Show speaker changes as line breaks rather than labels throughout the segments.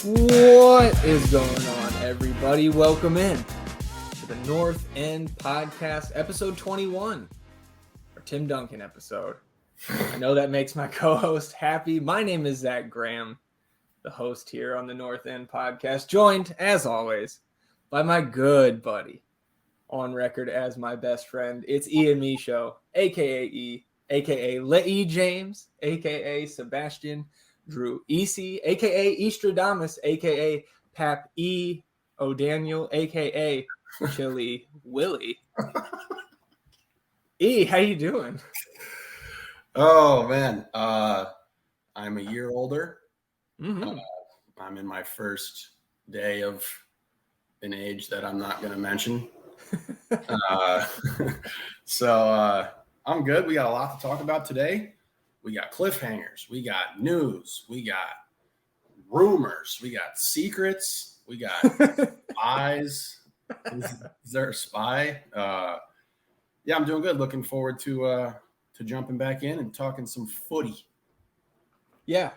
What is going on, everybody? Welcome in to the North End Podcast, episode 21, our Tim Duncan episode. I know that makes my co-host happy. My name is Zach Graham, the host here on the North End Podcast, joined, as always, by my good buddy, on record as my best friend. It's Ian Michaud, a.k.a. E, a.k.a. Le'i James, a.k.a. Sebastian Drew Easy, a.k.a. Eastradamus, a.k.a. Pap E. O'Daniel, a.k.a. Chili Willie. E, how you doing?
Oh, man. I'm a year older.
Mm-hmm.
I'm in my first day of an age that I'm not going to mention. So I'm good. We got a lot to talk about today. We got cliffhangers. We got news. We got rumors. We got secrets. We got spies. Is there a spy? Yeah, I'm doing good. Looking forward to jumping back in and talking some footy.
Yeah,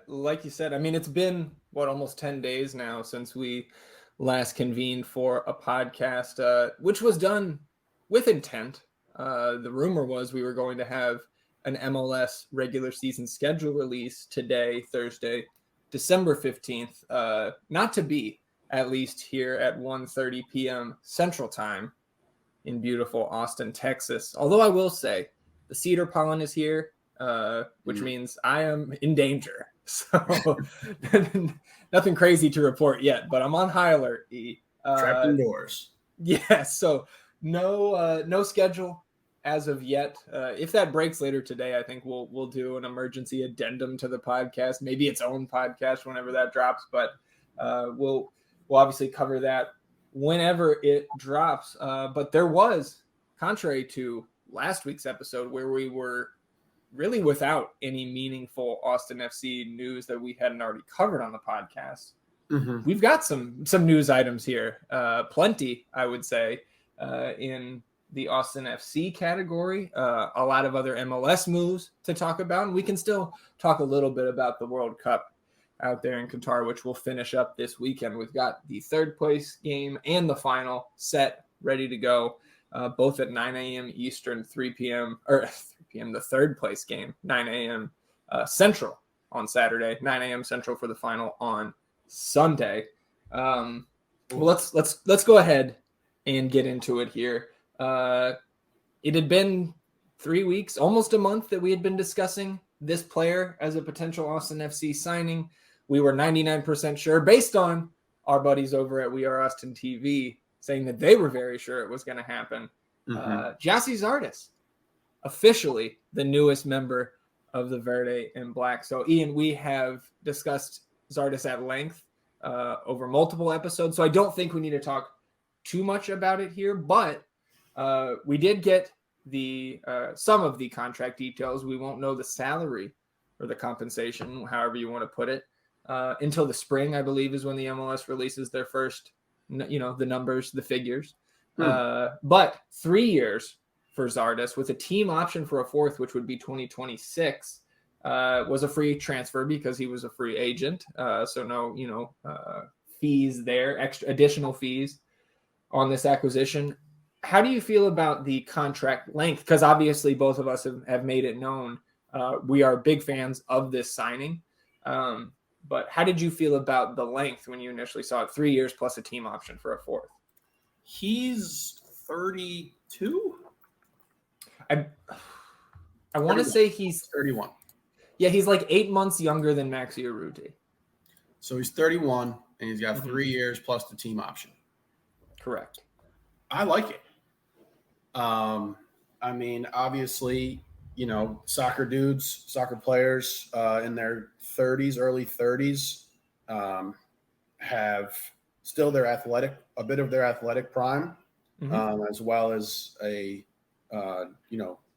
like you said, I mean, it's been, almost 10 days now since we last convened for a podcast, which was done with intent. The rumor was we were going to have an MLS regular season schedule release today, Thursday, December 15th, not to be, at least here at 1:30 p.m. Central Time in beautiful Austin, Texas. Although I will say the cedar pollen is here, which means I am in danger. So nothing crazy to report yet, but I'm on high alert.
Trapped indoors.
Yeah, so no schedule as of yet. If that breaks later today, I think we'll do an emergency addendum to the podcast, maybe its own podcast whenever that drops. But we'll obviously cover that whenever it drops. But there was, contrary to last week's episode, where we were really without any meaningful Austin FC news that we hadn't already covered on the podcast. Mm-hmm. We've got some news items here, plenty, I would say, in the Austin FC category, a lot of other MLS moves to talk about, and we can still talk a little bit about the World Cup out there in Qatar, which we'll finish up this weekend. We've got the third place game and the final set ready to go, both at 9 a.m. Eastern, 3 p.m. the third place game, 9 a.m. Central on Saturday, 9 a.m. Central for the final on Sunday. Well, let's go ahead and get into it here. It had been 3 weeks, almost a month, that we had been discussing this player as a potential Austin FC signing. We were 99% sure, based on our buddies over at We Are Austin TV saying that they were very sure it was going to happen. Gyasi Zardes, officially the newest member of the Verde and Black. So, Ian, we have discussed Zardes at length over multiple episodes, so I don't think we need to talk too much about it here, but we did get the some of the contract details. We won't know the salary or the compensation, however you want to put it, until the spring, I believe, is when the MLS releases their first, the numbers, the figures. But 3 years for Zardes with a team option for a fourth, which would be 2026, was a free transfer because he was a free agent. So no, fees there, additional fees on this acquisition. How do you feel about the contract length? Because obviously both of us have made it known we are big fans of this signing. But how did you feel about the length when you initially saw it? 3 years plus a team option for a fourth.
He's 32.
I want to say he's
31.
Yeah, he's like 8 months younger than Maxi Urruti.
So he's 31, and he's got 3 years plus the team option.
Correct.
I like it. I mean, obviously, soccer players in their 30s, early 30s, have still a bit of their athletic prime, as well as a,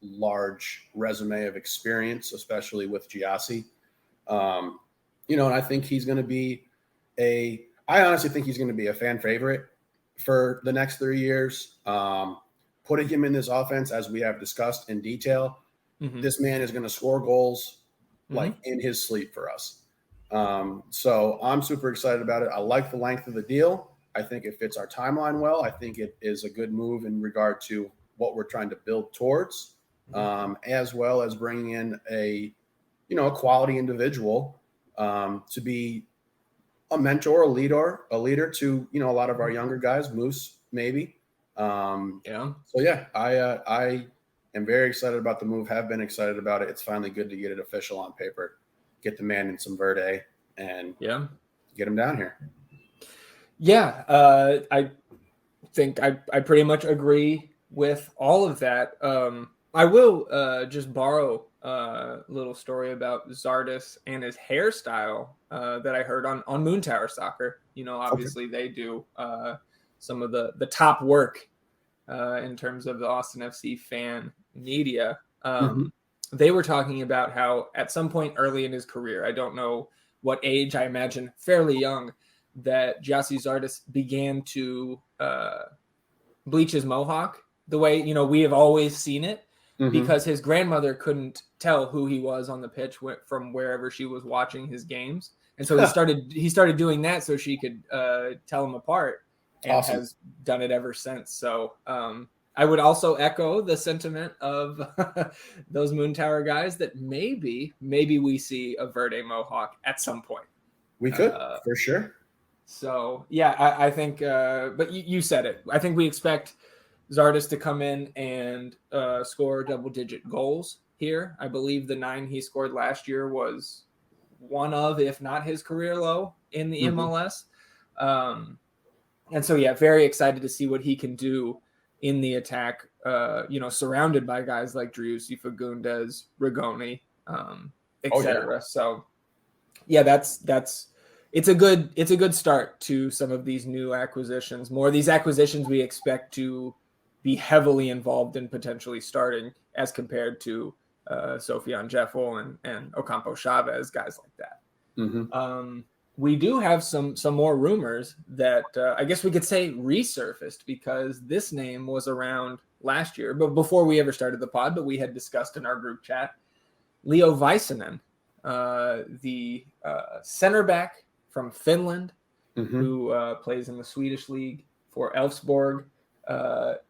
large resume of experience, especially with Gyasi. And I think he's going to be I honestly think he's going to be a fan favorite for the next 3 years. Putting him in this offense, as we have discussed in detail, this man is going to score goals like in his sleep for us. So I'm super excited about it. I like the length of the deal. I think it fits our timeline well. I think it is a good move in regard to what we're trying to build towards, as well as bringing in a quality individual to be a mentor, a leader to, a lot of our younger guys, Moose, maybe. So yeah, I am very excited about the move, have been excited about it. It's finally good to get it official on paper, get the man in some Verde and get him down here.
Yeah. I think I pretty much agree with all of that. I will just borrow a little story about Zardes and his hairstyle that I heard on Moon Tower Soccer. Obviously they do some of the top work in terms of the Austin FC fan media. They were talking about how at some point early in his career, I don't know what age, I imagine fairly young, that Gyasi Zardes began to bleach his mohawk the way, we have always seen it, because his grandmother couldn't tell who he was on the pitch from wherever she was watching his games. And so he started doing that so she could tell him apart, and has done it ever since. So I would also echo the sentiment of those Moon Tower guys that maybe we see a Verde mohawk at some point.
We could, for sure.
So, yeah, I think, but you said it. I think we expect Zardes to come in and score double-digit goals here. I believe the 9 he scored last year was one of, if not his career low in the MLS. And so, yeah, very excited to see what he can do in the attack, surrounded by guys like Driussi, Fagundes, Rigoni, etc. So, yeah, it's a good start to some of these new acquisitions. More of these acquisitions we expect to be heavily involved in potentially starting, as compared to Sofian Jeffel and Ocampo Chavez, guys like that. We do have some more rumors that I guess we could say resurfaced, because this name was around last year, but before we ever started the pod, but we had discussed in our group chat, Leo Väisänen, the center back from Finland, who plays in the Swedish league for Elfsborg.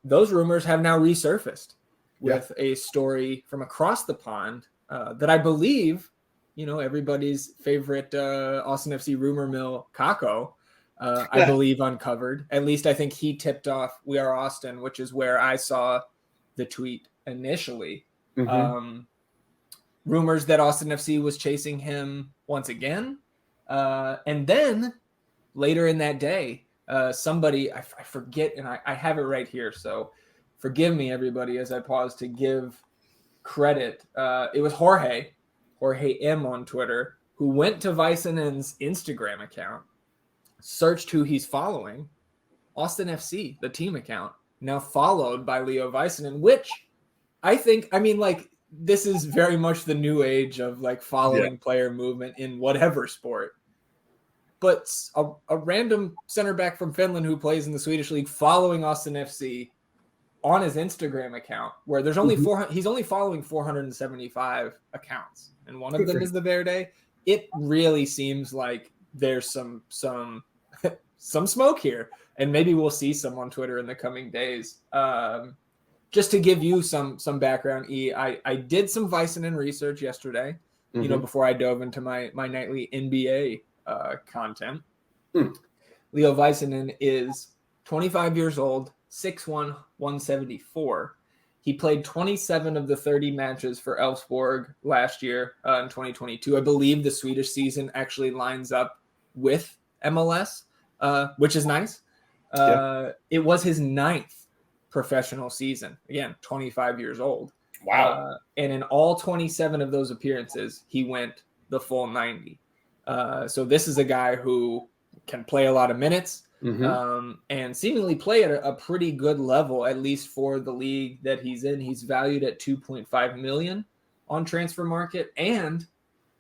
Those rumors have now resurfaced with a story from across the pond that I believe, everybody's favorite Austin FC rumor mill, Kako, I believe uncovered. At least I think he tipped off We Are Austin, which is where I saw the tweet initially. Rumors that Austin FC was chasing him once again. And then later in that day, somebody, I forget, and I have it right here, so forgive me, everybody, as I pause to give credit. It was Jorge M on Twitter, who went to Väisänen's Instagram account, searched who he's following, Austin FC, the team account, now followed by Leo Väisänen, which this is very much the new age of following player movement in whatever sport. But a random center back from Finland who plays in the Swedish league following Austin FC on his Instagram account, where there's only he's only following 475 accounts, and one of them is the Verde. It really seems like there's some smoke here, and maybe we'll see some on Twitter in the coming days. Just to give you some background, I did some Väisänen research yesterday, before I dove into my nightly NBA content. Leo Väisänen is 25 years old, 6'1", 174. He played 27 of the 30 matches for Elfsborg last year in 2022. I believe the Swedish season actually lines up with MLS, which is nice. It was his 9th professional season. Again, 25 years old.
Wow.
And in all 27 of those appearances, he went the full 90. So this is a guy who can play a lot of minutes and seemingly play at a pretty good level, at least for the league that he's in. He's valued at $2.5 million on transfer market, and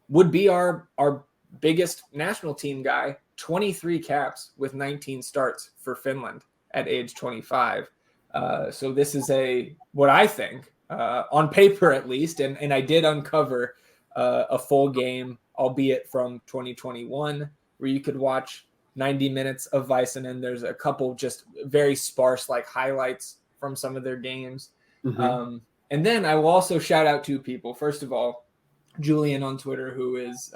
would be our biggest national team guy, 23 caps with 19 starts for Finland at age 25. So this is what I think, on paper at least, and I did uncover a full game albeit from 2021, where you could watch 90 minutes of Väisänen. There's a couple just very sparse like highlights from some of their games. And then I will also shout out two people. First of all, Julian on Twitter, who is,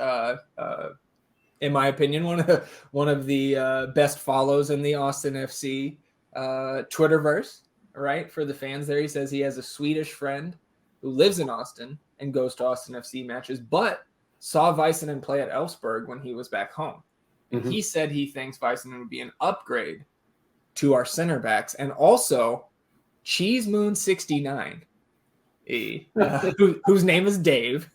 in my opinion, one of the best follows in the Austin FC Twitterverse, right? For the fans there, he says he has a Swedish friend who lives in Austin and goes to Austin FC matches, but saw Väisänen play at Elfsborg when he was back home. And he said he thinks Väisänen would be an upgrade to our center backs. And also, Cheese Moon 69, whose name is Dave.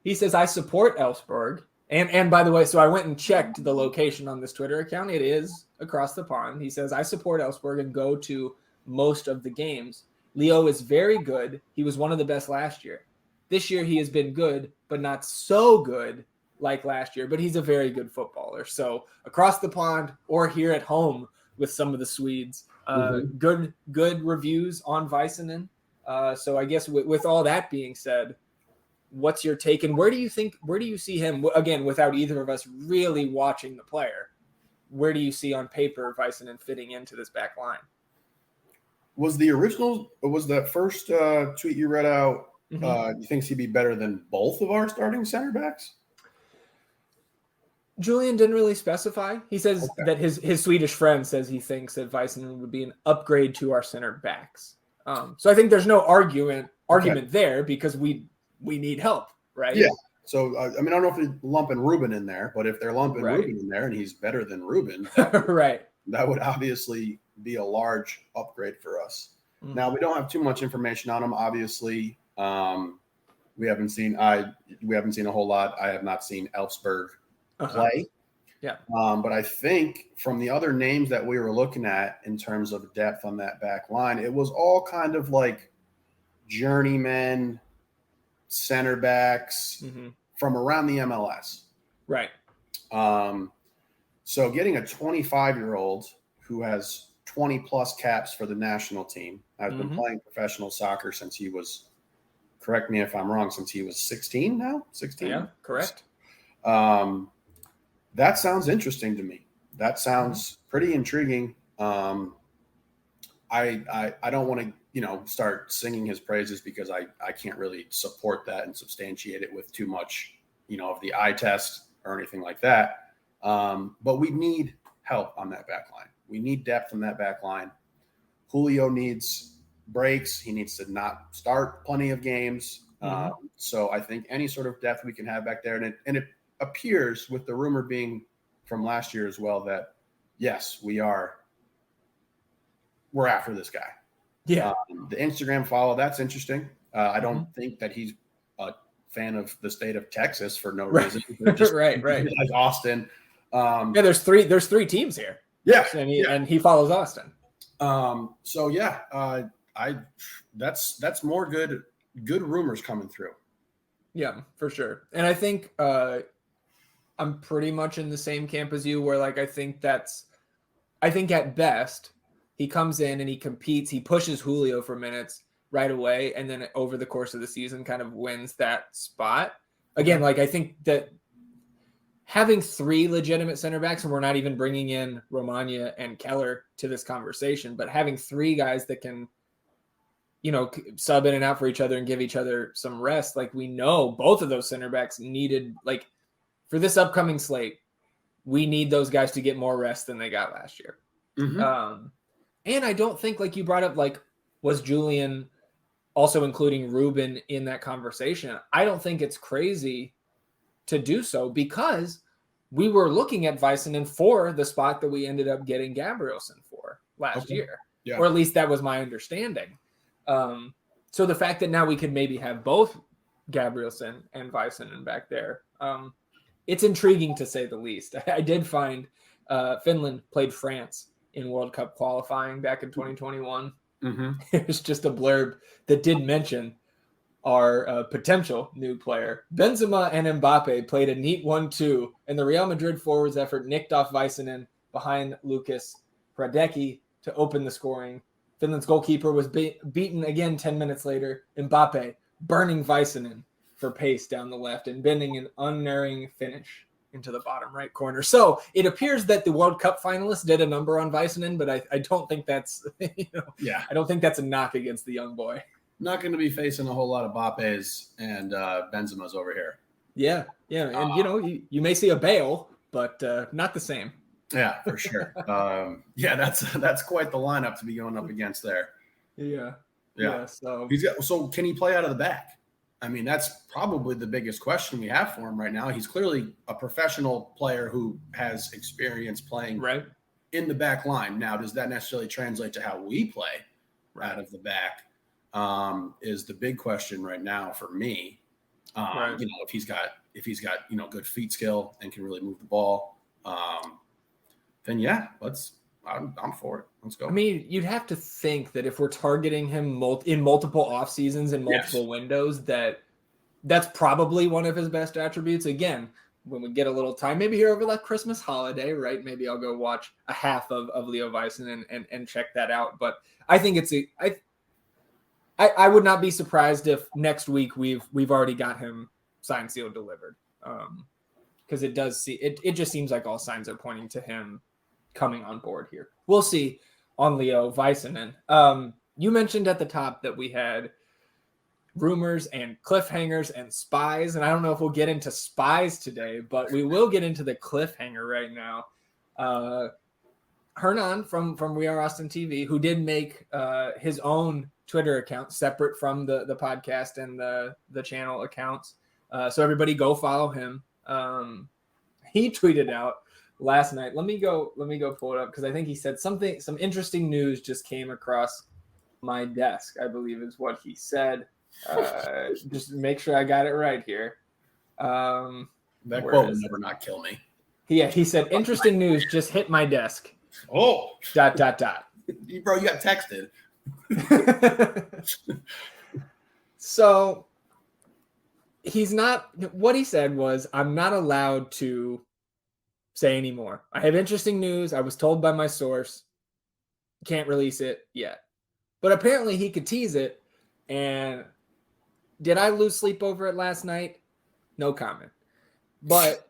He says, I support Elfsborg. And by the way, so I went and checked the location on this Twitter account. It is across the pond. He says, I support Elfsborg and go to most of the games. Leo is very good. He was one of the best last year. This year he has been good, but not so good like last year. But he's a very good footballer. So across the pond or here at home with some of the Swedes, good reviews on Väisänen. So I guess with all that being said, what's your take, and where do you see him, again, without either of us really watching the player, where do you see on paper Väisänen fitting into this back line?
Was that first tweet you read out, you think he'd be better than both of our starting center backs?
Julian didn't really specify. He says that his Swedish friend says he thinks that Väisänen would be an upgrade to our center backs. So I think there's no argument there, because we need help, right?
Yeah. So, I mean, I don't know if they're lumping Ruben in there, but if they're lumping Ruben in there and he's better than Ruben,
right,
that would obviously be a large upgrade for us. Now, we don't have too much information on him. Obviously, we haven't seen a whole lot. I have not seen Elfsborg play.
Yeah.
But I think from the other names that we were looking at in terms of depth on that back line, it was all kind of like journeymen center backs from around the MLS.
Right.
So getting a 25-year-old who has 20 plus caps for the national team, has been playing professional soccer since he was, correct me if I'm wrong, since he was 16 now? 16?
Yeah, correct.
That sounds interesting to me. That sounds pretty intriguing. I don't want to, start singing his praises, because I can't really support that and substantiate it with too much, of the eye test or anything like that. But we need help on that back line. We need depth on that back line. Julio needs breaks. He needs to not start plenty of games. So I think any sort of depth we can have back there, and it appears, with the rumor being from last year as well, that yes, we're after this guy.
Yeah.
The Instagram follow, that's interesting. I don't think that he's a fan of the state of Texas for no reason. Just
right.
Like Austin.
There's three teams here.
Yeah.
And he follows Austin.
That's more good rumors coming through.
Yeah, for sure. And I think I'm pretty much in the same camp as you, where I think at best he comes in and he competes, he pushes Julio for minutes right away, and then over the course of the season kind of wins that spot. Again, I think that having three legitimate center backs, and we're not even bringing in Romagna and Keller to this conversation, but having three guys that can, sub in and out for each other and give each other some rest. We know both of those center backs needed, for this upcoming slate, we need those guys to get more rest than they got last year. And I don't think, you brought up, was Julian also including Ruben in that conversation? I don't think it's crazy to do so, because we were looking at Väisänen for the spot that we ended up getting Gabrielsen for last year. Yeah. Or at least that was my understanding. So the fact that now we could maybe have both Gabrielsen and Väisänen back there, it's intriguing to say the least. I did find Finland played France in World Cup qualifying back in 2021. It was just a blurb that did mention our potential new player. Benzema and Mbappe played a neat 1-2, and the Real Madrid forwards effort nicked off Väisänen behind Lucas Hradecki to open the scoring. Finland's goalkeeper was beaten again 10 minutes later. Mbappe burning Väisänen for pace down the left and bending an unerring finish into the bottom right corner. So it appears that the World Cup finalists did a number on Väisänen, but I don't think that's, I don't think that's a knock against the young boy.
Not going to be facing a whole lot of Mbappes and Benzema's over here.
Yeah. And, you may see a Bale, but not the same.
Yeah, for sure. That's quite the lineup to be going up against there.
Yeah.
So can he play out of the back? I mean, that's probably the biggest question we have for him right now. He's clearly a professional player who has experience playing in the back line. Now, does that necessarily translate to how we play out of the back? Is the big question right now for me. If he's got good feet skill and can really move the ball, then I'm for it. Let's go.
I mean, you'd have to think that if we're targeting him in multiple off seasons and multiple windows, that's probably one of his best attributes. Again, when we get a little time, maybe here over that Christmas holiday, right? Maybe I'll go watch a half of Leo Väisänen and check that out. But I think I would not be surprised if next week we've already got him signed, sealed, delivered. Because it just seems like all signs are pointing to him coming on board here. We'll see on Leo Väisänen. You mentioned at the top that we had rumors and cliffhangers and spies, and I don't know if we'll get into spies today, but we will get into the cliffhanger right now. Hernan from We Are Austin TV, who did make his own Twitter account separate from the podcast and the channel accounts. So everybody go follow him. He tweeted out last night. Let me go pull it up because I think he said some interesting news just came across my desk, I believe is what he said. Just make sure I got it right here. That
quote will never not kill me.
Yeah, he said interesting news just hit my desk.
Oh. ...
Bro,
you got texted.
So what he said was, I'm not allowed to say anymore. I have interesting news. I was told by my source. Can't release it yet. But apparently he could tease it. And did I lose sleep over it last night? No comment. But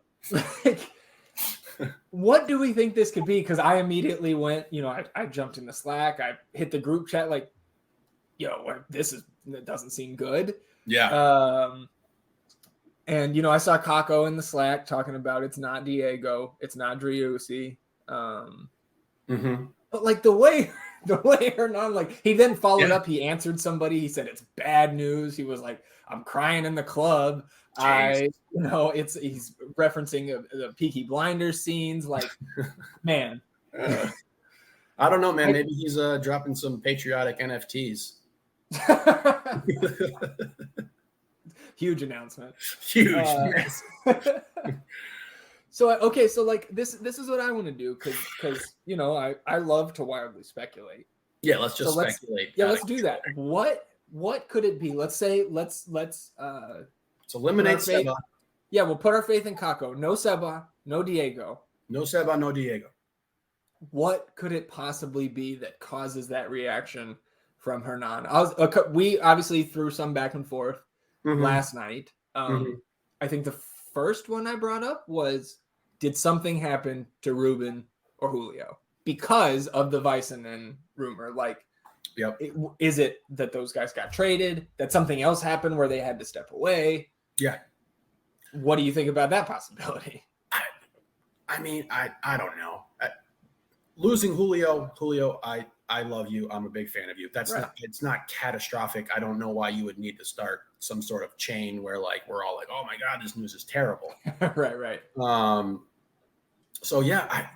what do we think this could be? Because I immediately went, I jumped in the Slack. I hit the group chat like, that doesn't seem good.
Yeah.
And, I saw Kako in the Slack talking about it's not Diego. It's not Driussi. But like the way Hernan, he then followed up, he answered somebody. He said, it's bad news. He was like, I'm crying in the club. Jeez. He's referencing the Peaky Blinders scenes. Like, man.
I don't know, man. Maybe he's dropping some patriotic NFTs.
Huge announcement.
Huge.
So this is what I want to do because I love to wildly speculate.
Yeah, let's speculate.
Let's do that. What could it be? Let's
eliminate Seba.
Yeah, we'll put our faith in Kako. No Seba, no Diego.
No Seba, no Diego.
What could it possibly be that causes that reaction from Hernan? We obviously threw some back and forth last night. I think the first one I brought up was, did something happen to Ruben or Julio because of the Väisänen rumor? Is it that those guys got traded, that something else happened where they had to step away?
Yeah.
What do you think about that possibility?
I mean, I don't know. Losing Julio, I love you. I'm a big fan of you. It's not catastrophic. I don't know why you would need to start some sort of chain where we're all like, oh my God, this news is terrible.
Right.
So yeah,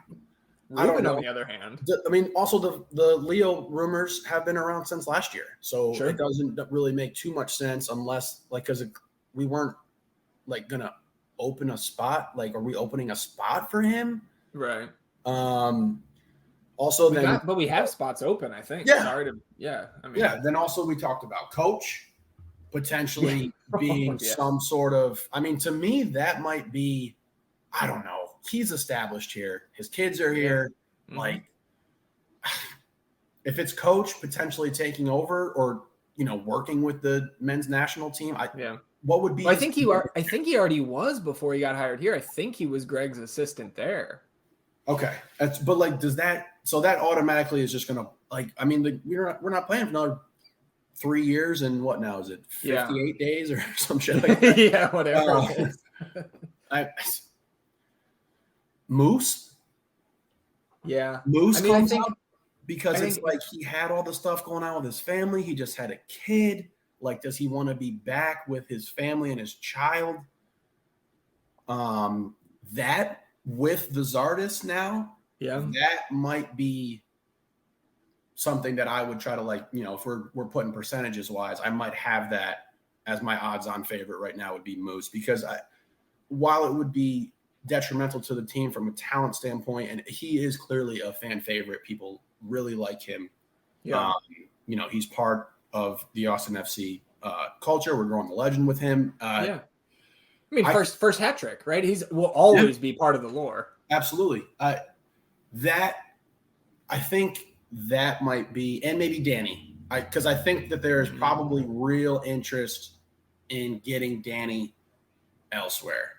I don't know. On the other hand,
also the Leo rumors have been around since last year. So It doesn't really make too much sense unless because we weren't gonna open a spot. Are we opening a spot for him?
Right.
Also,
but we have spots open, I think.
Yeah. Then also we talked about coach potentially being some sort of. To me, that might be. I don't know. He's established here. His kids are here. Mm-hmm. If it's coach potentially taking over or working with the men's national team, what would be?
Well, I think he already was before he got hired here. I think he was Greg's assistant there.
Okay, but like, does that so that automatically is just gonna like? I mean, we're not playing for another 3 years and what now is it 58 days or some shit like that?
Yeah, whatever.
Moose.
Yeah,
Moose
I
comes
think,
out because it's like he had all the stuff going on with his family. He just had a kid. Like, does he want to be back with his family and his child? That with the Zardes now, that might be something that I would try to like, if we're putting percentages wise, I might have that as my odds on favorite right now would be Moose because while it would be detrimental to the team from a talent standpoint, and he is clearly a fan favorite, people really like him. Yeah. He's part of the Austin FC culture. We're growing the legend with him.
I mean, first hat trick, right? Will always be part of the lore.
Absolutely. I think that might be, and maybe Danny, because I think that there's probably real interest in getting Danny elsewhere.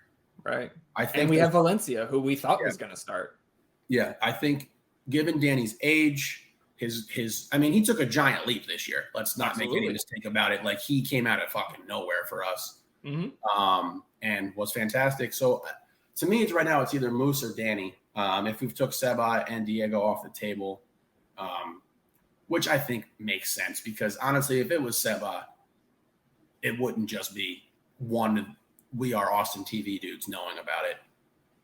Right. And we have Valencia, who we thought was going to start.
Yeah, I think given Danny's age, he took a giant leap this year. Let's not make any mistake about it. Like, he came out of fucking nowhere for us, and was fantastic. So, to me, right now it's either Moose or Danny. If we took Seba and Diego off the table, which I think makes sense because honestly, if it was Seba, it wouldn't just be one. We are Austin TV dudes knowing about it.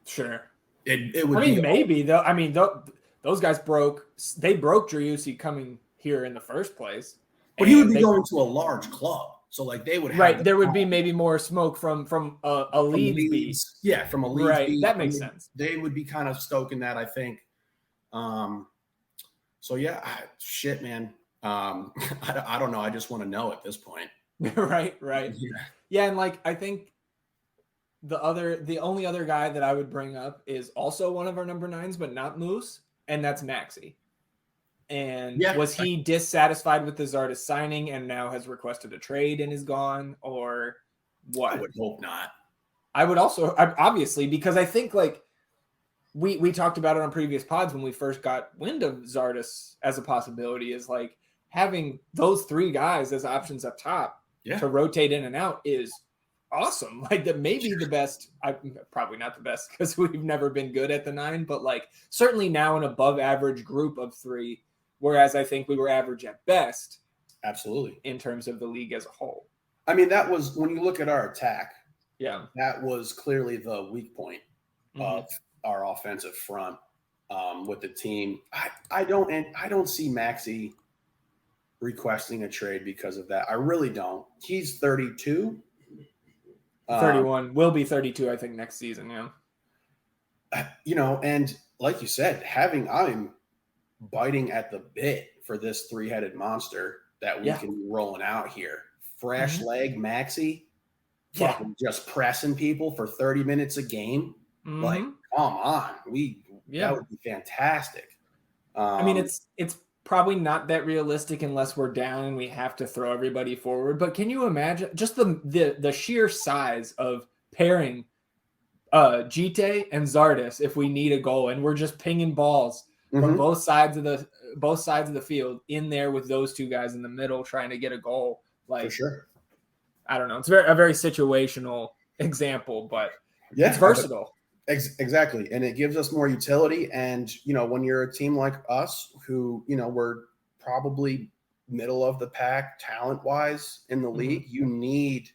Sure,
it would. I mean,
maybe though. I mean, those guys broke Driussi coming here in the first place.
But he would be going to a large club. So like they would have
there would be maybe more smoke from a Leeds beat.
Yeah, from a Leeds beat.
That makes sense.
They would be kind of stoking that, I think. So yeah, shit, man. I don't know. I just want to know at this point.
Right. Yeah, and like I think the only other guy that I would bring up is also one of our number 9s, but not Moose, and that's Maxi. And was he dissatisfied with the Zardes signing and now has requested a trade and is gone, or what?
I would hope not.
I would also, obviously, because I think like we talked about it on previous pods when we first got wind of Zardes as a possibility, is like having those 3 guys as options up top to rotate in and out is awesome. Like that may be the best. Probably not the best because we've never been good at the 9, but like certainly now an above average group of 3. Whereas I think we were average at best.
Absolutely.
In terms of the league as a whole.
I mean, that was, when you look at our attack,
that
was clearly the weak point of our offensive front with the team. I don't see Maxi requesting a trade because of that. I really don't. He's 32.
31. Will be 32, I think, next season,
And like you said, I'm biting at the bit for this 3-headed monster that we can be rolling out here. Fresh leg Maxi, fucking just pressing people for 30 minutes a game. Like, come on, that would be fantastic.
I mean, it's probably not that realistic unless we're down and we have to throw everybody forward. But can you imagine just the sheer size of pairing Gite and Zardes if we need a goal and we're just pinging balls from both sides of the field in there with those 2 guys in the middle trying to get a goal? Like,
for sure.
I don't know. It's a very situational example, but it's versatile.
Exactly. And it gives us more utility. And, when you're a team like us who, we're probably middle of the pack talent wise in the league, you need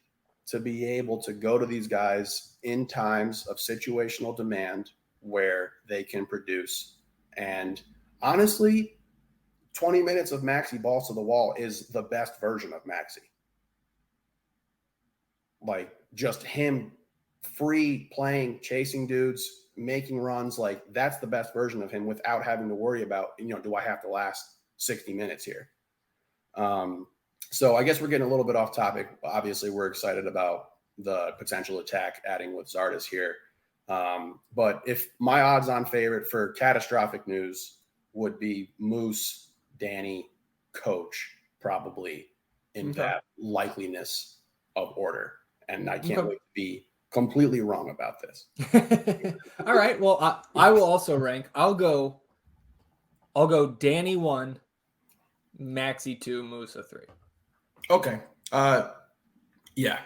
to be able to go to these guys in times of situational demand where they can produce. And honestly, 20 minutes of Maxi balls to the wall is the best version of Maxi. Like just him free playing, chasing dudes, making runs. Like that's the best version of him without having to worry about, do I have to last 60 minutes here? So I guess we're getting a little bit off topic. Obviously, we're excited about the potential attack adding with Zardes here. But if my odds on favorite for catastrophic news would be Moose, Danny, Coach, probably in that likeliness of order. and I can't wait to be completely wrong about this.
All right. Well, I will also rank. I'll go Danny 1, Maxi 2, Musa 3.
Okay. Yeah.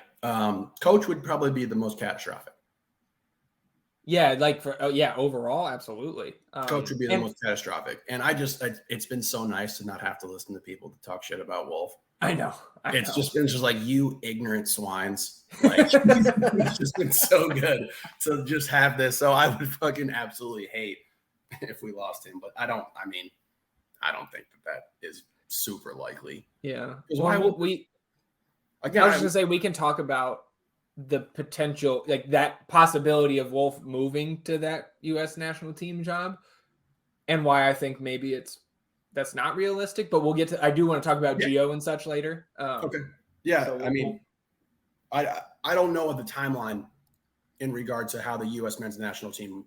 Coach would probably be the most catastrophic.
Yeah, overall, absolutely.
Coach would be the most catastrophic. And it's been so nice to not have to listen to people to talk shit about Wolf.
I know.
It's just like, you ignorant swines. Like, it's just been so good to just have this. So I would fucking absolutely hate if we lost him, but I don't think that is super likely.
Yeah.
Why would
we? Again, I was going to say, we can talk about the potential, like that possibility of Wolf moving to that U.S. national team job, and why I think maybe that's not realistic. But we'll get to. I do want to talk about Gio and such later.
Okay. Yeah. So I don't know the timeline in regard to how the U.S. men's national team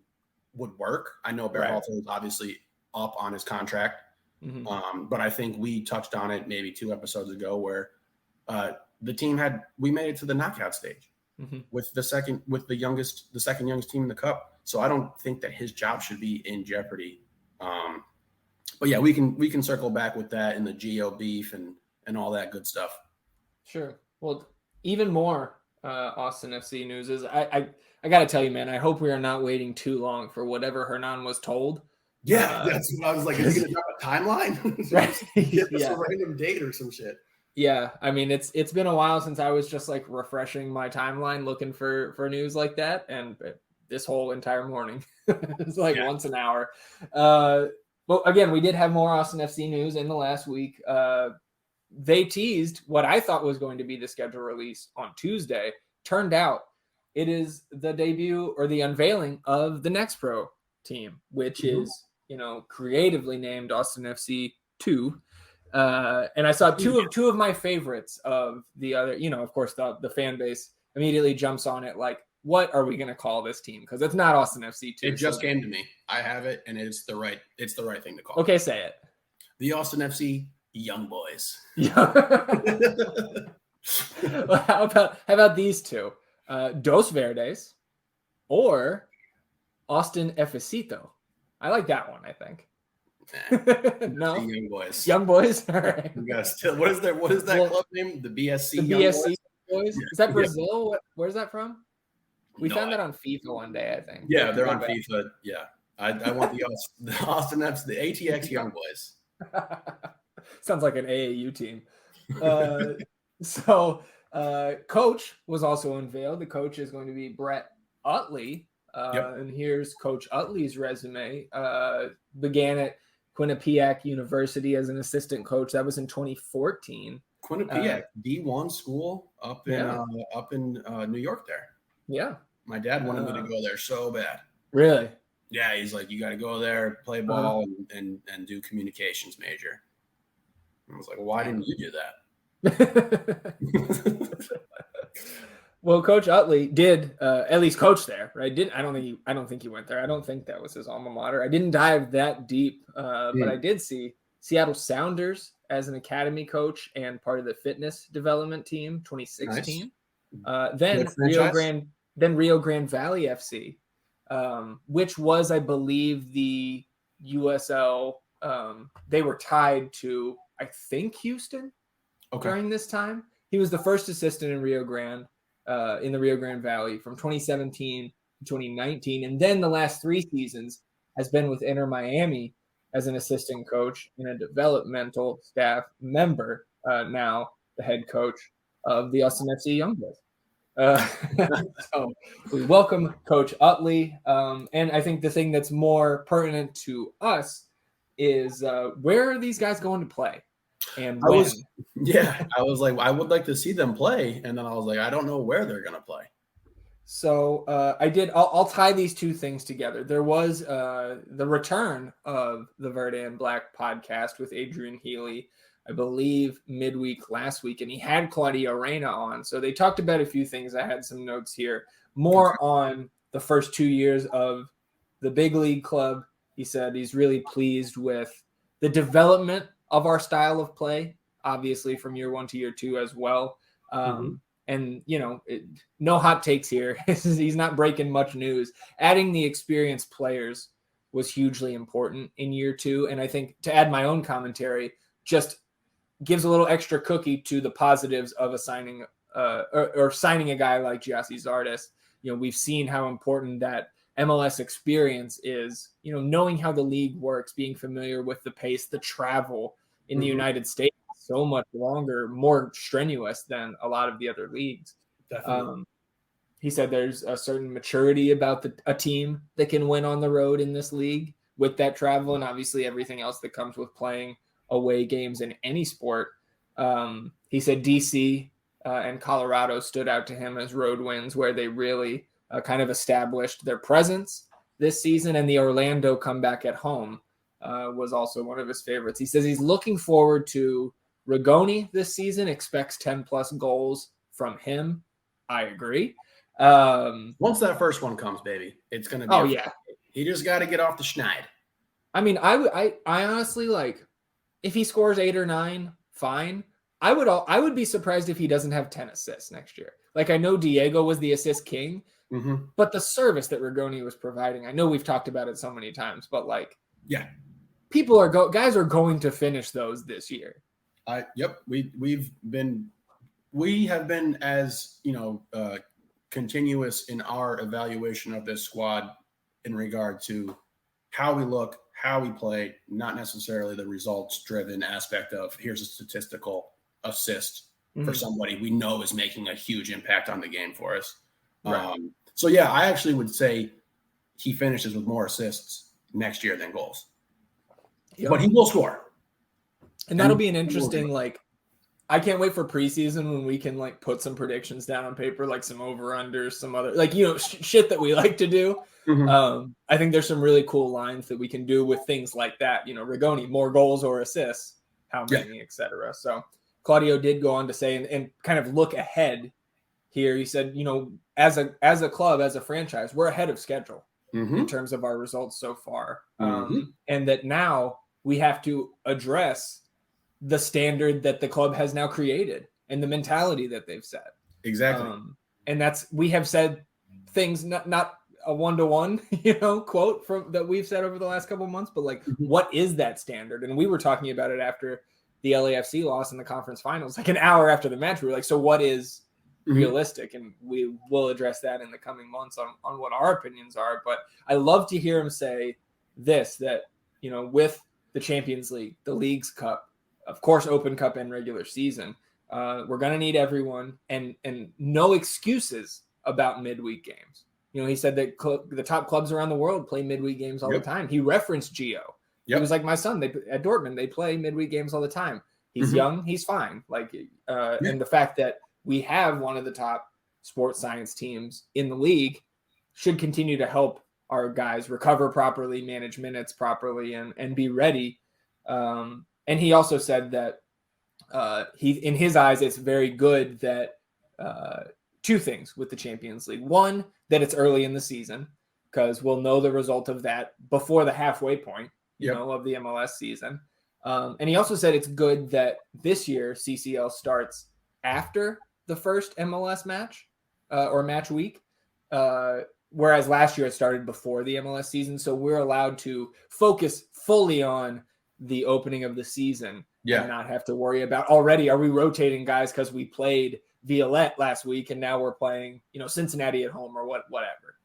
would work. I know Berhalter is obviously up on his contract, but I think we touched on it maybe 2 episodes ago where the team we made it to the knockout stage with the second youngest team in the cup. So I don't think that his job should be in jeopardy. But yeah, we can circle back with that and the Gio beef and all that good stuff.
Sure. Well, even more Austin FC news is I got to tell you, man, I hope we are not waiting too long for whatever Hernan was told.
Yeah, that's what I was like. Is he going to drop a timeline? Right. Give us a random date or some shit.
Yeah, I mean, it's been a while since I was just like refreshing my timeline looking for news like that, and this whole entire morning it's like once an hour. But again, we did have more Austin FC news in the last week. They teased what I thought was going to be the schedule release on Tuesday. Turned out it is the debut or the unveiling of the Next Pro team, which is, creatively named Austin FC 2. And I saw two of my favorites of the other, of course, the fan base immediately jumps on it. Like, what are we going to call this team? Because it's not Austin FC 2.
It just came to me. I have it, and it's the right thing to call.
Okay, say it.
The Austin FC Young Boys.
Well, how about these two? Dos Verdes or Austin Efecito. I like that one, I think. No,
Young Boys.
Young Boys. All right.
What is that club name? The BSC.
The BSC Boys. Is that Brazil? Yeah. Where's that from? We found that on FIFA one day, I think.
Yeah, they're on FIFA. Yeah, I want the Austin F's, the ATX Young Boys.
Sounds like an AAU team. So coach was also unveiled. The coach is going to be Brett Utley. And here's Coach Utley's resume. Began at Quinnipiac University as an assistant coach. That was in 2014.
Quinnipiac, D1 school up in New York there.
Yeah.
My dad wanted me to go there so bad.
Really?
Yeah, he's like, you got to go there, play ball, and do communications major. I was like, well, why didn't you do that?
Well, Coach Utley did at least coach there, right? I don't think he went there. I don't think that was his alma mater. I didn't dive that deep, but I did see Seattle Sounders as an academy coach and part of the fitness development team, 2016. Nice. Then Rio Grande Valley FC, which was, I believe, the USL. They were tied to, I think, Houston during this time. He was the first assistant in Rio Grande. In the Rio Grande Valley from 2017 to 2019. And then the last 3 seasons has been with Inter Miami as an assistant coach and a developmental staff member, now the head coach of the Austin FC Young Boys. So we welcome Coach Utley. And I think the thing that's more pertinent to us is where are these guys going to play? And when?
I was like, I would like to see them play. And then I was like, I don't know where they're going to play.
So I'll tie these two things together. There was the return of the Verde and Black podcast with Adrian Healy, I believe midweek last week, and he had Gio Reyna on. So they talked about a few things. I had some notes here, more on the first 2 years of the big league club. He said he's really pleased with the development of our style of play, obviously from year 1 to year 2 as well. and no hot takes here. He's not breaking much news. Adding the experienced players was hugely important in year 2. And I think, to add my own commentary, just gives a little extra cookie to the positives of a signing or signing a guy like Gyasi Zardes. We've seen how important that MLS experience is, knowing how the league works, being familiar with the pace, the travel in the United States, so much longer, more strenuous than a lot of the other leagues.
Definitely.
He said there's a certain maturity about a team that can win on the road in this league with that travel, and obviously everything else that comes with playing away games in any sport. He said DC and Colorado stood out to him as road wins where they really kind of established their presence this season, and the Orlando comeback at home was also one of his favorites. He says he's looking forward to Rigoni this season, expects 10-plus goals from him. I agree.
Once that first one comes, baby, it's going to be.
Oh, yeah.
He just got to get off the schneid.
I mean, I honestly, like, if he scores 8 or 9, fine. I would be surprised if he doesn't have 10 assists next year. Like, I know Diego was the assist king, but the service that Rigoni was providing, I know we've talked about it so many times, but like,
yeah,
guys are going to finish those this year.
Yep. We have been as, continuous in our evaluation of this squad in regard to how we look, how we play, not necessarily the results driven aspect of here's a statistical assist for somebody we know is making a huge impact on the game for us. Right. So yeah, I actually would say he finishes with more assists next year than goals, but he will score.
And that'll be an interesting, like, I can't wait for preseason when we can like put some predictions down on paper, like some over-unders, some other, like, shit that we like to do. I think there's some really cool lines that we can do with things like that. Rigoni, more goals or assists, how many, etc. So Claudio did go on to say, and kind of look ahead here. He said, as a club, as a franchise, we're ahead of schedule in terms of our results so far. And that now we have to address the standard that the club has now created and the mentality that they've set.
Exactly.
And we have said things, not a one-to-one, quote from that we've said over the last couple of months, but like, what is that standard? And we were talking about it after the LAFC loss in the conference finals, like an hour after the match. We were like, so what is realistic? And we will address that in the coming months on what our opinions are. But I love to hear him say this, that, with the Champions League, the Leagues Cup, of course, Open Cup and regular season, we're going to need everyone, and no excuses about midweek games. He said that the top clubs around the world play midweek games all the time. He referenced Gio. He was like, my son, at Dortmund, they play midweek games all the time. He's young. He's fine. Like, and the fact that we have one of the top sports science teams in the league should continue to help our guys recover properly, manage minutes properly, and be ready. And he also said that in his eyes, it's very good that two things with the Champions League. One, that it's early in the season, because we'll know the result of that before the halfway point, of the MLS season. And he also said it's good that this year CCL starts after the first MLS match or match week, whereas last year it started before the MLS season. So we're allowed to focus fully on the opening of the season and not have to worry about already, are we rotating guys because we played Violette last week and now we're playing, Cincinnati at home or whatever.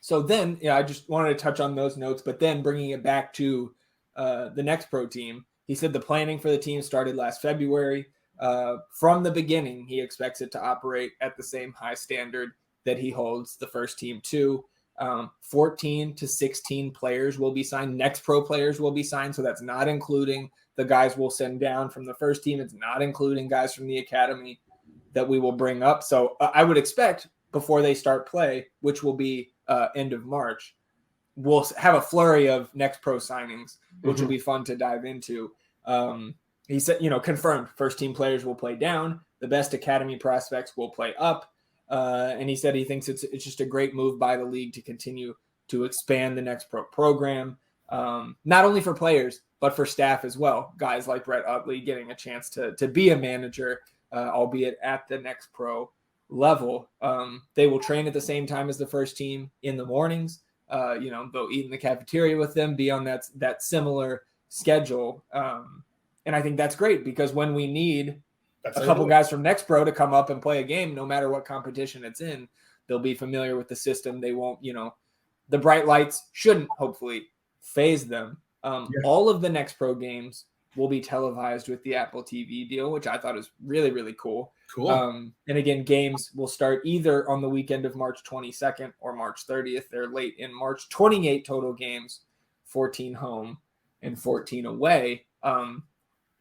So then, I just wanted to touch on those notes, but then bringing it back to the next pro team, he said the planning for the team started last February. From the beginning, he expects it to operate at the same high standard that he holds the first team to. 14 to 16 players will be signed. Next pro players will be signed. So that's not including the guys we'll send down from the first team. It's not including guys from the academy that we will bring up. So I would expect before they start play, which will be end of March, we'll have a flurry of next pro signings, which will be fun to dive into. He said, confirmed first team players will play down. The best academy prospects will play up. And he said he thinks it's just a great move by the league to continue to expand the next pro program, not only for players, but for staff as well. Guys like Brett Utley getting a chance to be a manager albeit at the next pro level. They will train at the same time as the first team in the mornings. They'll eat in the cafeteria with them, be on that similar schedule. And I think that's great because when we need a couple guys from next pro to come up and play a game, no matter what competition it's in, they'll be familiar with the system. They won't, the bright lights shouldn't hopefully phase them. All of the next pro games will be televised with the Apple TV deal, which I thought is really, really cool.
Cool.
And again, games will start either on the weekend of March 22nd or March 30th. They're late in March. 28 total games, 14 home and 14 away.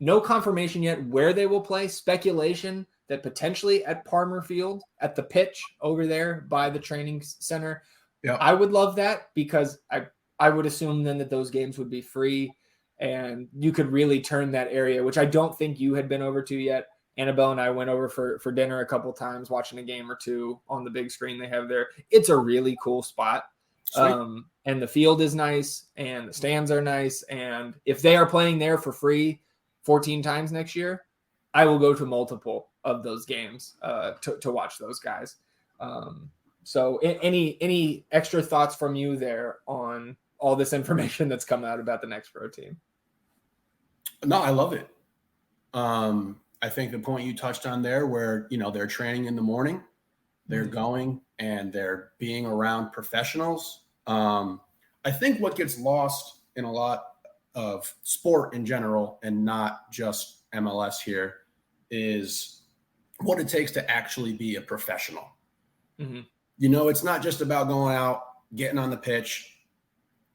No confirmation yet where they will play. Speculation that potentially at Palmer Field, at the pitch over there by the training center.
Yeah.
I would love that because I would assume then that those games would be free and you could really turn that area, which I don't think you had been over to yet. Annabelle and I went over for dinner a couple times, watching a game or two on the big screen they have there. It's a really cool spot. And the field is nice and the stands are nice. And if they are playing there for free 14 times next year, I will go to multiple of those games to watch those guys. So any extra thoughts from you there on all this information that's come out about the next pro team?
No, I love it. I think the point you touched on there where, they're training in the morning, they're going and they're being around professionals. I think what gets lost in a lot of sport in general and not just MLS here is what it takes to actually be a professional.
Mm-hmm.
It's not just about going out, getting on the pitch,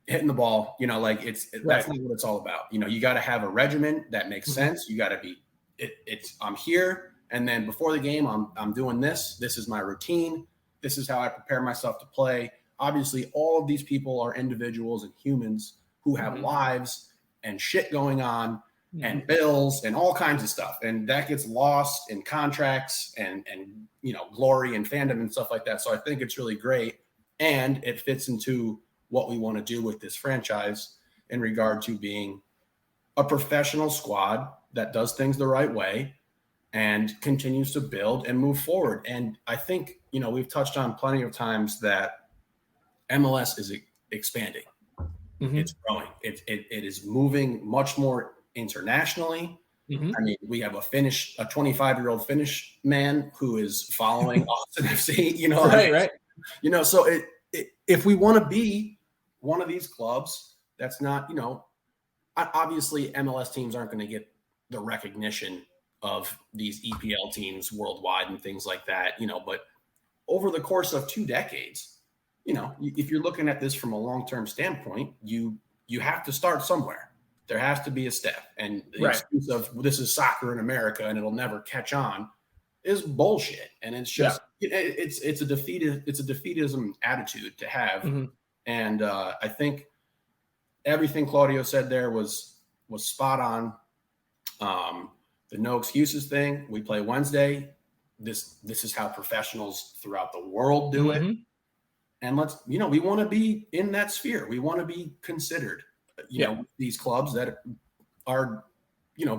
hitting the ball, that's not what it's all about. You got to have a regimen that makes sense. You got to be, I'm here. And then before the game, I'm doing this. This is my routine. This is how I prepare myself to play. Obviously, all of these people are individuals and humans who have lives and shit going on and bills and all kinds of stuff. And that gets lost in contracts and glory and fandom and stuff like that. So I think it's really great. And it fits into what we want to do with this franchise in regard to being a professional squad that does things the right way and continues to build and move forward. And I think, we've touched on plenty of times that MLS is expanding. It's growing. It is moving much more internationally. I mean, we have a 25-year-old Finnish man who is following Austin FC, right. So if we want to be one of these clubs, that's not, obviously MLS teams aren't going to get the recognition of these EPL teams worldwide and things like that, but over the course of 2 decades, if you're looking at this from a long-term standpoint, you have to start somewhere. There has to be a step. And the excuse of this is soccer in America and it'll never catch on is bullshit. And it's just it's a defeatism attitude to have. And I think everything Claudio said there was spot on. The no excuses thing. We play Wednesday. This is how professionals throughout the world do it. And we want to be in that sphere. We want to be considered, these clubs that are,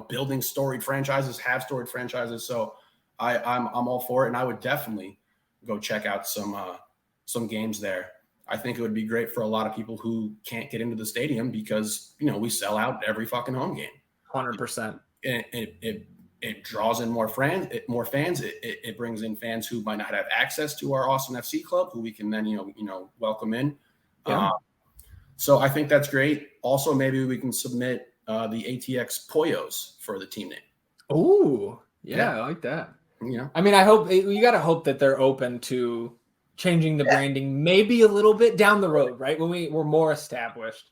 building storied franchises, have storied franchises. So I'm all for it. And I would definitely go check out some games there. I think it would be great for a lot of people who can't get into the stadium because, we sell out every fucking home game.
100%.
It draws in more fans. It brings in fans who might not have access to our Austin FC club, who we can then welcome in.
Yeah.
So I think that's great. Also, maybe we can submit the ATX Poyos for the team name.
Oh, yeah, I like that. I mean, you got to hope that they're open to changing the branding, maybe a little bit down the road, right? When we're more established.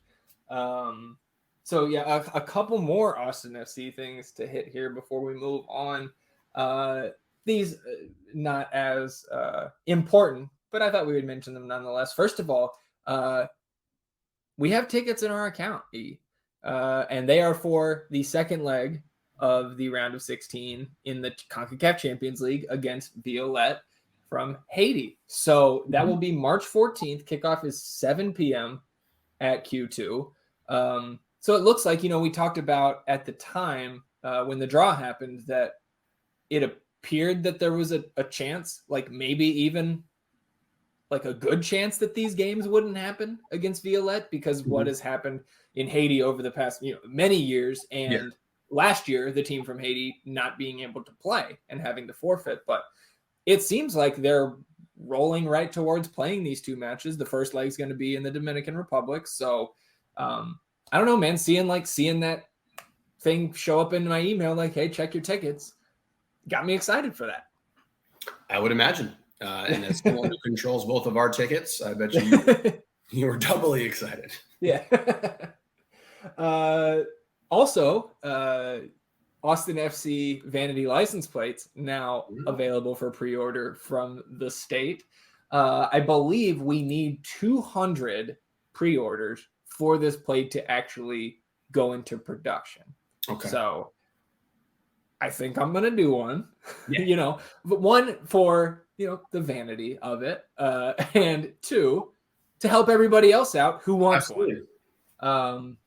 So yeah, a couple more Austin FC things to hit here before we move on. These not as important, but I thought we would mention them nonetheless. First of all, we have tickets in our account, and they are for the second leg of the round of 16 in the CONCACAF Champions League against Violette from Haiti. So that will be March 14th. Kickoff is 7 p.m. at Q2. So it looks like, we talked about at the time when the draw happened that it appeared that there was a chance, like maybe even like a good chance that these games wouldn't happen against Violette because of what has happened in Haiti over the past many years, and last year the team from Haiti not being able to play and having to forfeit. But it seems like they're rolling right towards playing these two matches. The first leg's going to be in the Dominican Republic, so I don't know, man. Seeing that thing show up in my email, like, hey, check your tickets, got me excited for that.
I would imagine. And as someone who controls both of our tickets, I bet you were doubly excited.
Yeah. Also, Austin FC vanity license plates now available for pre-order from the state. I believe we need 200 pre-orders for this plate to actually go into production.
Okay.
So I think I'm going to do one, but one for, the vanity of it. And two, to help everybody else out who wants one.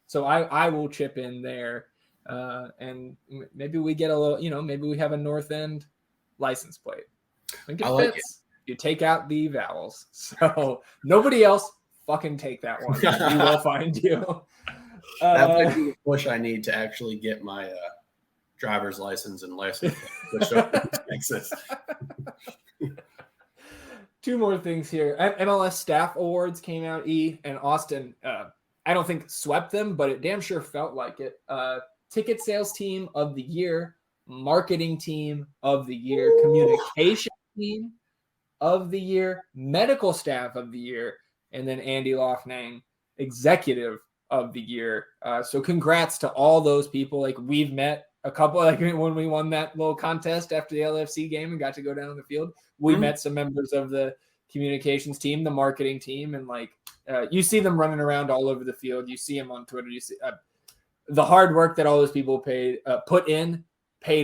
So I will chip in there. And maybe we get a little, maybe we have a North End license plate. I think it
like
fits. You take out the vowels. So nobody else fucking take that one. We will find you.
That might be the push I need to actually get my driver's license and license plate to Texas.
Two more things here. MLS Staff Awards came out, and Austin, I don't think swept them, but it damn sure felt like it. Ticket sales team of the year, marketing team of the year, communication team of the year, medical staff of the year, and then Andy Loughnane, executive of the year. So congrats to all those people. Like, we've met a couple, like when we won that little contest after the LFC game and got to go down on the field, we met some members of the communications team, the marketing team, and you see them running around all over the field. You see them on Twitter. You see the hard work that all those people paid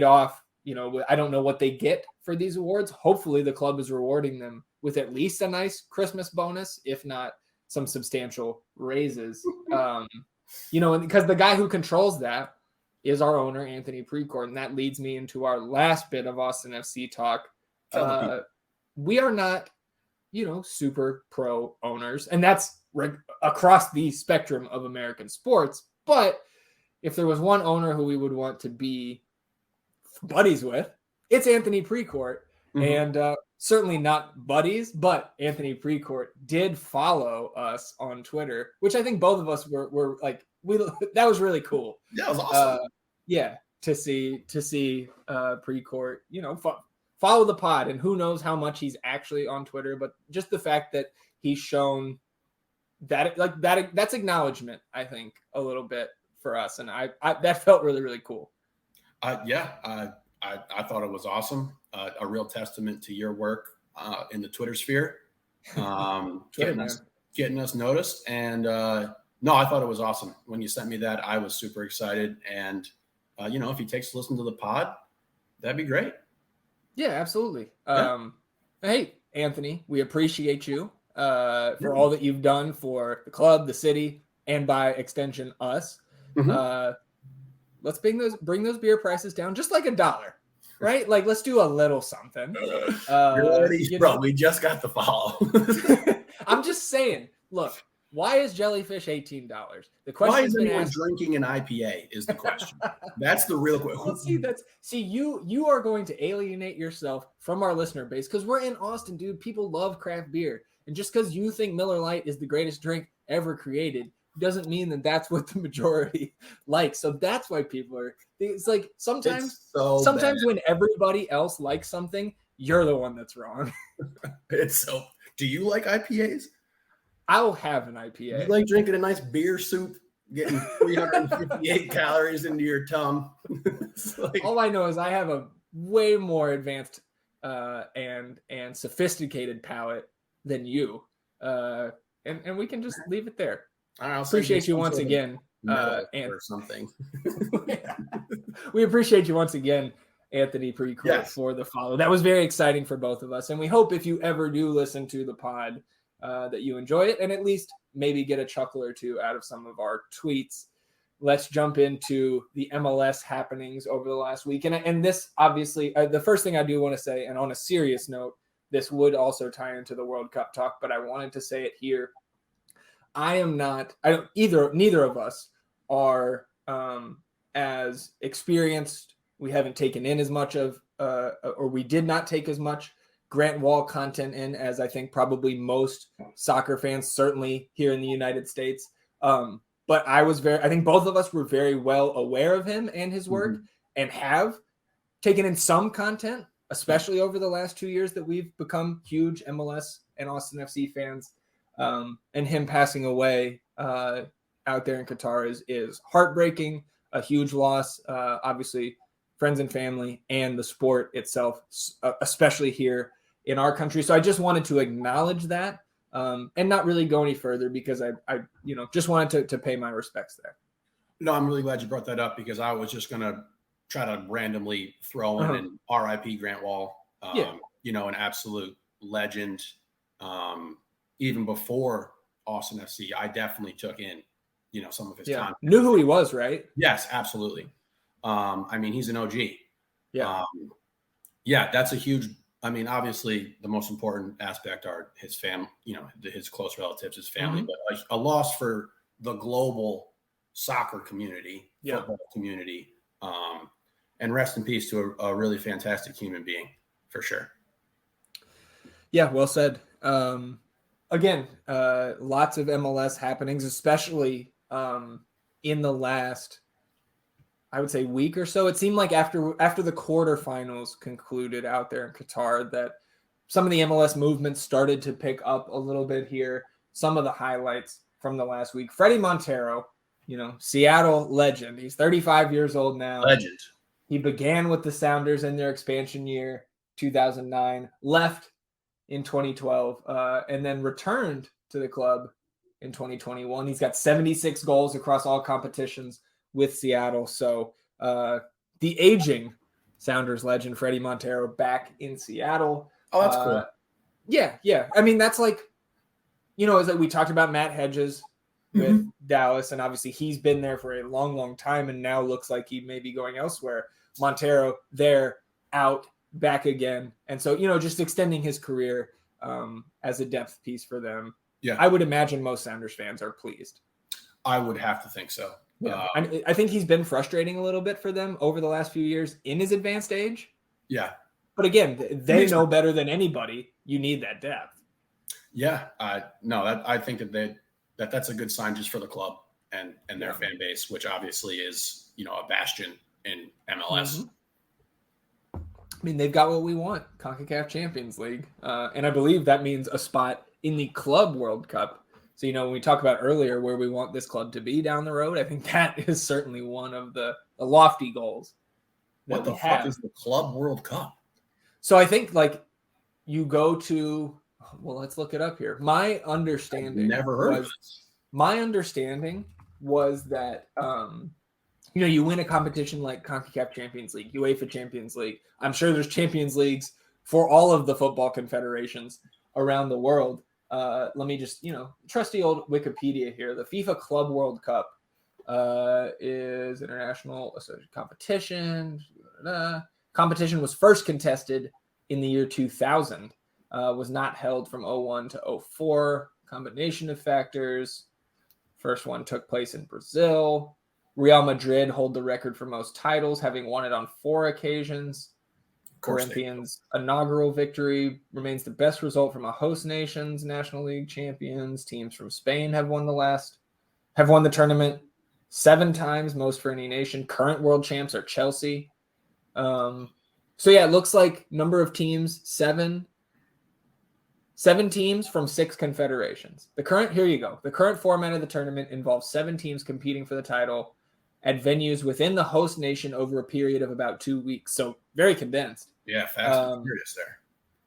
off. I don't know what they get for these awards. Hopefully the club is rewarding them with at least a nice Christmas bonus, if not some substantial raises. Because the guy who controls that is our owner, Anthony Precourt. And that leads me into our last bit of Austin FC talk. We are not, super pro owners, and that's across the spectrum of American sports. But if there was one owner who we would want to be buddies with, it's Anthony Precourt. And certainly not buddies, but Anthony Precourt did follow us on Twitter, which I think both of us were like, that was really cool.
That was awesome.
To see Precourt, follow the pod, and who knows how much he's actually on Twitter, but just the fact that he's shown that, that's acknowledgement, I think, a little bit for us. And I that felt really, really cool.
I thought it was awesome. A real testament to your work in the Twitter sphere, getting us noticed. And no, I thought it was awesome. When you sent me that, I was super excited. And, if he takes a listen to the pod, that'd be great.
Yeah, absolutely. Hey, Anthony, we appreciate you for all that you've done for the club, the city, and by extension, us. Let's bring those beer prices down just like $1, right? Like, let's do a little something.
We just got the follow.
I'm just saying, look, why is jellyfish $18? The question
why is anyone
asked,
drinking an IPA is the question. That's the real question.
You are going to alienate yourself from our listener base because we're in Austin, dude. People love craft beer. And just because you think Miller Lite is the greatest drink ever created doesn't mean that that's what the majority likes. So that's why people are. It's like sometimes when everybody else likes something, you're the one that's wrong.
Do you like IPAs?
I'll have an IPA.
You like drinking a nice beer soup, getting 358 calories into your tum.
All I know is I have a way more advanced and sophisticated palate than you, and we can just leave it there. I appreciate you once again,
or something.
We appreciate you once again, Anthony Precourt, for the follow. That was very exciting for both of us, and we hope if you ever do listen to the pod, that you enjoy it and at least maybe get a chuckle or two out of some of our tweets. let's jump into the MLS happenings over the last week. And this, obviously, the first thing I do want to say, and on a serious note, this would also tie into the World Cup talk, but I wanted to say it here. Neither of us are as experienced. We haven't taken in as much of, or we did not take as much Grant Wall content in as I think probably most soccer fans, certainly here in the United States. But I think both of us were very well aware of him and his work, and have taken in some content, especially over the last 2 years that we've become huge MLS and Austin FC fans. And him passing away out there in Qatar is heartbreaking, a huge loss, obviously friends and family and the sport itself, especially here in our country. So I just wanted to acknowledge that and not really go any further because I just wanted to pay my respects there.
No, I'm really glad you brought that up because I was just going to try to randomly throw in an RIP Grant Wall, an absolute legend. Even before Austin FC, I definitely took in, some of his content.
Knew who he was, right?
Yes, absolutely. He's an OG.
Yeah.
That's a huge, obviously the most important aspect are his family, his close relatives, his family, but a loss for the global soccer community, football community. And rest in peace to a really fantastic human being, for sure.
Yeah, well said. Again, lots of MLS happenings, especially in the last, I would say, week or so. It seemed like after the quarterfinals concluded out there in Qatar that some of the MLS movements started to pick up a little bit here. Some of the highlights from the last week. Fredy Montero, Seattle legend. He's 35 years old now.
Legend.
He began with the Sounders in their expansion year, 2009, left in 2012, and then returned to the club in 2021. He's got 76 goals across all competitions with Seattle. So the aging Sounders legend, Fredy Montero, back in Seattle.
Oh, that's cool.
Yeah. That's like, is that we talked about Matt Hedges with Dallas, and obviously he's been there for a long, long time and now looks like he may be going elsewhere. Montero there, out, back again. And so, just extending his career as a depth piece for them. Yeah. I would imagine most Sounders fans are pleased.
I would have to think so.
Yeah. I think he's been frustrating a little bit for them over the last few years in his advanced age.
Yeah.
But again, they know better than anybody. You need that depth.
Yeah. I think that's a good sign just for the club and their fan base, which obviously is, a bastion in MLS.
They've got what we want, CONCACAF Champions League. And I believe that means a spot in the Club World Cup. So, when we talked about earlier where we want this club to be down the road, I think that is certainly one of the lofty goals.
What the fuck is the Club World Cup?
So I think you go to, let's look it up here. My understanding was that, you win a competition like CONCACAF Champions League, UEFA Champions League. I'm sure there's Champions Leagues for all of the football confederations around the world. Let me just, trusty old Wikipedia here. The FIFA Club World Cup is international competition. Competition was first contested in the year 2000. Was not held from 01 to 04. Combination of factors. First one took place in Brazil. Real Madrid hold the record for most titles, having won it on 4 occasions. Corinthians' inaugural victory remains the best result from a host nation's National League champions. Teams from Spain have won the tournament 7 times, most for any nation. Current world champs are Chelsea. It looks like number of teams, 7 teams from 6 confederations. The current format of the tournament involves 7 teams competing for the title at venues within the host nation over a period of about 2 weeks. So very condensed.
Yeah, fast and furious there.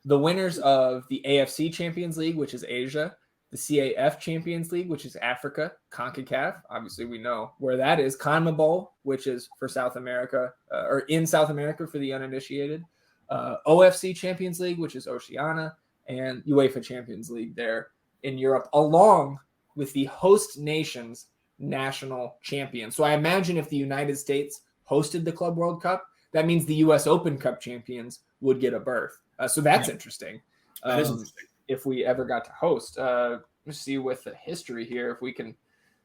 The winners of the AFC Champions League, which is Asia, the CAF Champions League, which is Africa, CONCACAF, obviously we know where that is, CONMEBOL, which is for South America, or in South America for the uninitiated, OFC Champions League, which is Oceania, and UEFA Champions League there in Europe, along with the host nation's national champion. So I imagine if the United States hosted the Club World Cup, that means the U.S. Open Cup champions would get a berth. So that's interesting.
That is interesting.
If we ever got to host. Let's see with the history here, if we can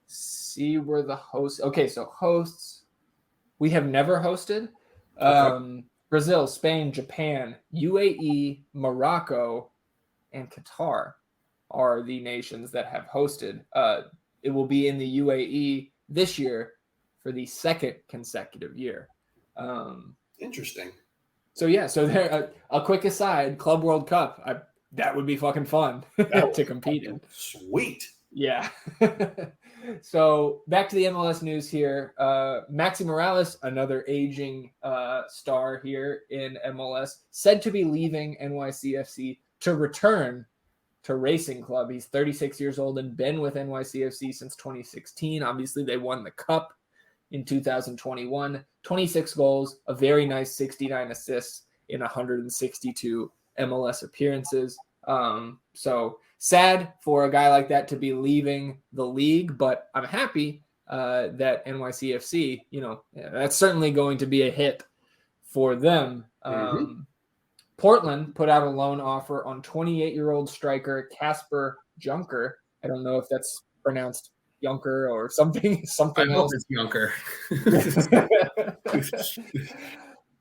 see where the hosts. Okay, so hosts. We have never hosted. Brazil, Spain, Japan, UAE, Morocco, and Qatar are the nations that have hosted. It will be in the UAE this year for the second consecutive year.
Interesting.
So yeah, so there. A quick aside: Club World Cup. That would be fucking fun to compete in.
Sweet.
Yeah. So back to the MLS news here. Maxi Morales, another aging star here in MLS, said to be leaving NYCFC to return to Racing Club. He's 36 years old and been with NYCFC since 2016. Obviously, they won the Cup in 2021. 26 goals, a very nice 69 assists in 162 MLS appearances. So sad for a guy like that to be leaving the league, but I'm happy that NYCFC, that's certainly going to be a hit for them. Portland put out a loan offer on 28-year-old striker Casper Junker. I don't know if that's pronounced Junker or something
I
else.
hope it's Junker.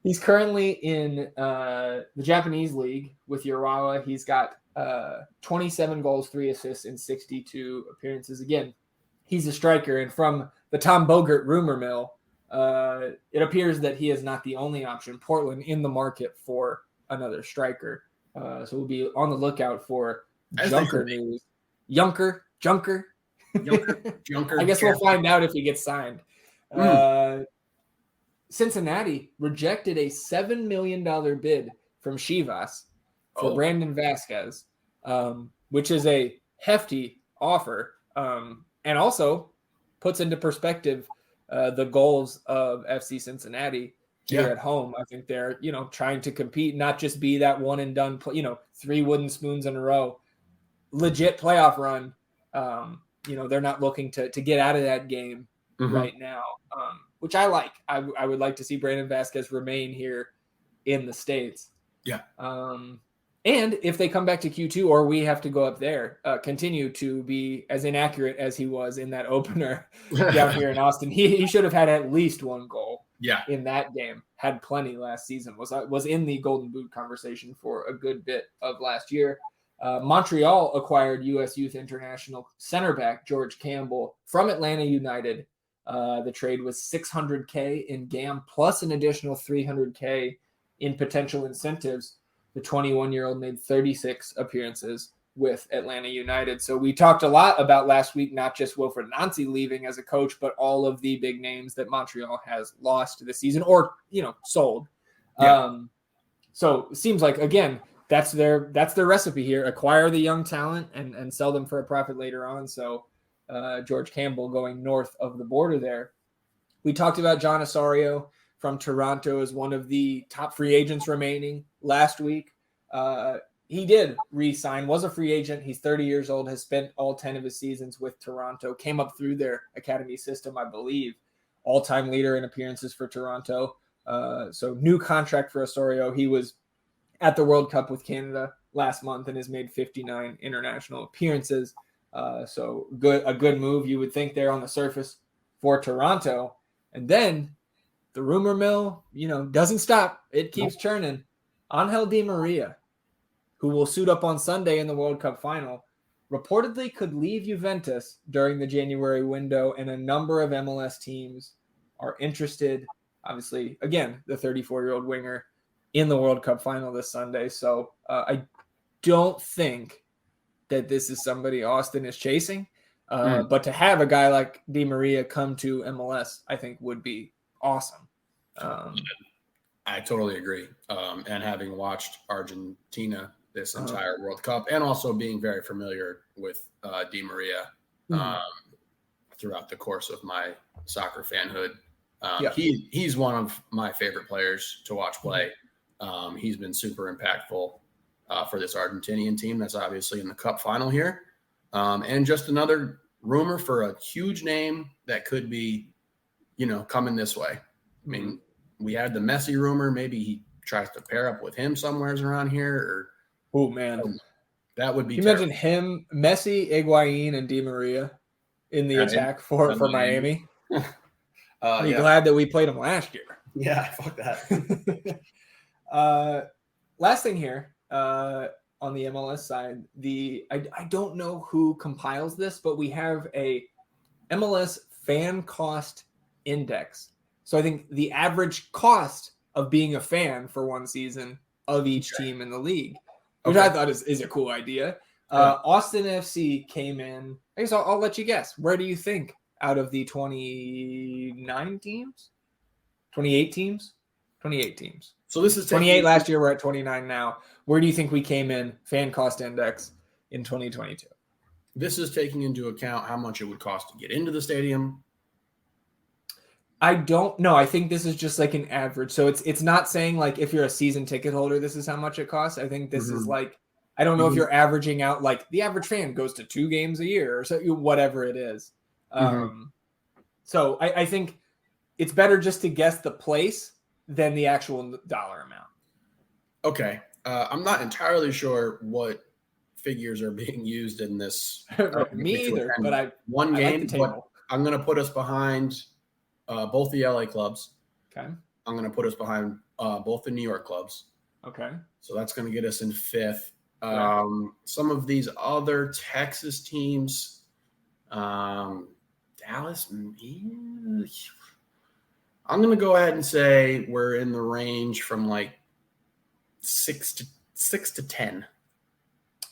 He's currently in the Japanese league with Urawa. He's got 27 goals, 3 assists in 62 appearances. Again, he's a striker. And from the Tom Bogert rumor mill, it appears that he is not the only option. Portland in the market for another striker. So we'll be on the lookout for Junker news. Junker. I guess we'll find out if he gets signed. Cincinnati rejected a $7 million bid from Chivas for Brandon Vasquez, which is a hefty offer, and also puts into perspective the goals of FC Cincinnati here at home. I think they're, trying to compete, not just be that one and done, 3 wooden spoons in a row, legit playoff run. They're not looking to get out of that game right now, which I like. I would like to see Brandon Vasquez remain here in the States. Yeah. And if they come back to Q2 or we have to go up there, continue to be as inaccurate as he was in that opener down here in Austin. He should have had at least 1 goal in that game. Had plenty last season. Was in the Golden Boot conversation for a good bit of last year. Montreal acquired U.S. Youth International center back George Campbell from Atlanta United. The trade was $600K in GAM plus an additional $300K in potential incentives. The 21-year-old made 36 appearances with Atlanta United. So we talked a lot about last week, not just Wilfred Nancy leaving as a coach, but all of the big names that Montreal has lost this season or, sold. So it seems like, again, that's their recipe here. Acquire the young talent and sell them for a profit later on. So George Campbell going north of the border there. We talked about John Osorio from Toronto as one of the top free agents remaining last week. He did re-sign, was a free agent. He's 30 years old, has spent all 10 of his seasons with Toronto, came up through their academy system, I believe, all-time leader in appearances for Toronto. So new contract for Osorio. He was at the World Cup with Canada last month and has made 59 international appearances. So a good move, you would think, there on the surface for Toronto. And then the rumor mill, doesn't stop. It keeps churning. Angel Di Maria, who will suit up on Sunday in the World Cup final, reportedly could leave Juventus during the January window, and a number of MLS teams are interested. Obviously, again, the 34-year-old winger in the World Cup final this Sunday. So I don't think that this is somebody Austin is chasing. But to have a guy like Di Maria come to MLS, I think would be awesome.
I totally agree. And having watched Argentina this entire World Cup, and also being very familiar with Di Maria throughout the course of my soccer fanhood, he's one of my favorite players to watch play. He's been super impactful for this Argentinian team that's obviously in the Cup final here. And just another rumor for a huge name that could be, coming this way. I mean, we had the Messi rumor. Maybe he tries to pair up with him somewheres around here.
Oh, man.
That would be
Can you imagine him, Messi, Higuain, and Di Maria in the attack for Miami? I'm glad that we played them last year.
Yeah, fuck that.
Last thing here on the MLS side, I don't know who compiles this, but we have a MLS Fan Cost Index. So I think the average cost of being a fan for one season of each team in the league, which I thought is a cool idea. Austin FC came in. I guess I'll let you guess. Where do you think out of the 29 teams? 28 teams? 28 teams.
So this is
28 last year. We're at 29 now. Where do you think we came in Fan Cost Index in 2022?
This is taking into account how much it would cost to get into the stadium.
I don't know. I think this is just like an average. So it's not saying like if you're a season ticket holder, this is how much it costs. I think this is like, I don't know if you're averaging out like the average fan goes to 2 games a year or so, whatever it is. So I think it's better just to guess the place than the actual dollar amount.
Okay. I'm not entirely sure what figures are being used in this.
Me either, but I
game,
like the table.
I'm going to put us behind both the LA clubs.
Okay.
I'm going to put us behind both the New York clubs.
Okay. So
that's going to get us in 5th.
Right.
Some of these other Texas teams, Dallas, I'm going to go ahead and say we're in the range from like 6 to 10.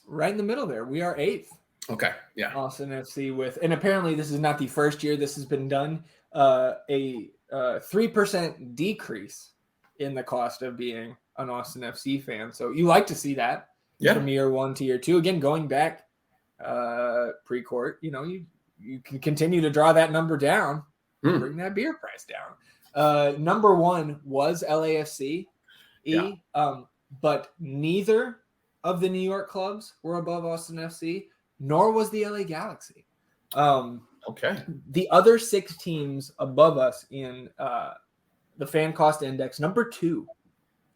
Right in the middle there. We are 8th.
Okay. Yeah.
Austin FC and apparently this is not the first year this has been done. A 3% decrease in the cost of being an Austin FC fan. So you like to see that.
Yeah.
From year 1 to year 2. Again, going back Precourt, you can continue to draw that number down, bring that beer price down. Number 1 was LAFC, but neither of the New York clubs were above Austin FC, nor was the LA Galaxy.
Okay.
The other 6 teams above us in the Fan Cost Index, number 2,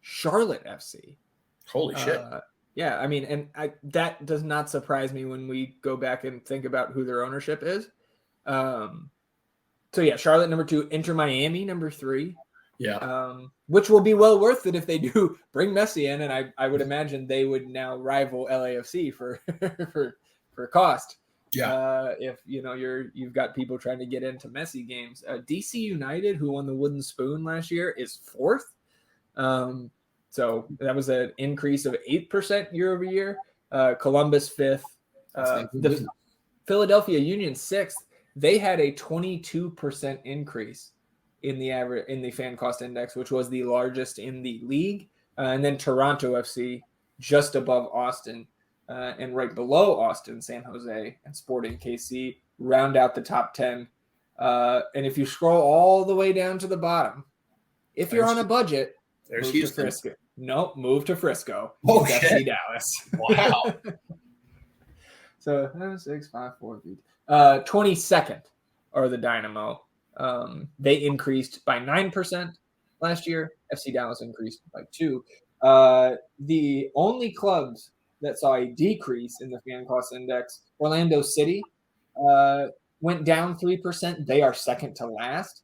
Charlotte FC.
Holy shit.
Yeah, I mean, and that does not surprise me when we go back and think about who their ownership is. So yeah, Charlotte number 2, Inter Miami number 3.
Yeah.
Which will be well worth it if they do bring Messi in, and I would imagine they would now rival LAFC for for cost.
Yeah.
If you've got people trying to get into Messi games. DC United, who won the Wooden Spoon last year, is 4th. So that was an increase of 8% year over year. Columbus 5th. The Philadelphia Union 6th. They had a 22% increase in the Fan Cost Index, which was the largest in the league. And then Toronto FC just above Austin, and right below Austin, San Jose and Sporting KC round out the top 10. And if you scroll all the way down to the bottom, if you're on a budget,
there's
move
Houston.
to Frisco. No, move to Frisco.
Oh,
FC Dallas.
Wow.
So 6, 5, 4, 3. 22nd are the Dynamo. They increased by 9% last year. FC Dallas increased by 2%. The only clubs that saw a decrease in the Fan Cost Index, Orlando City, went down 3%. They are second to last.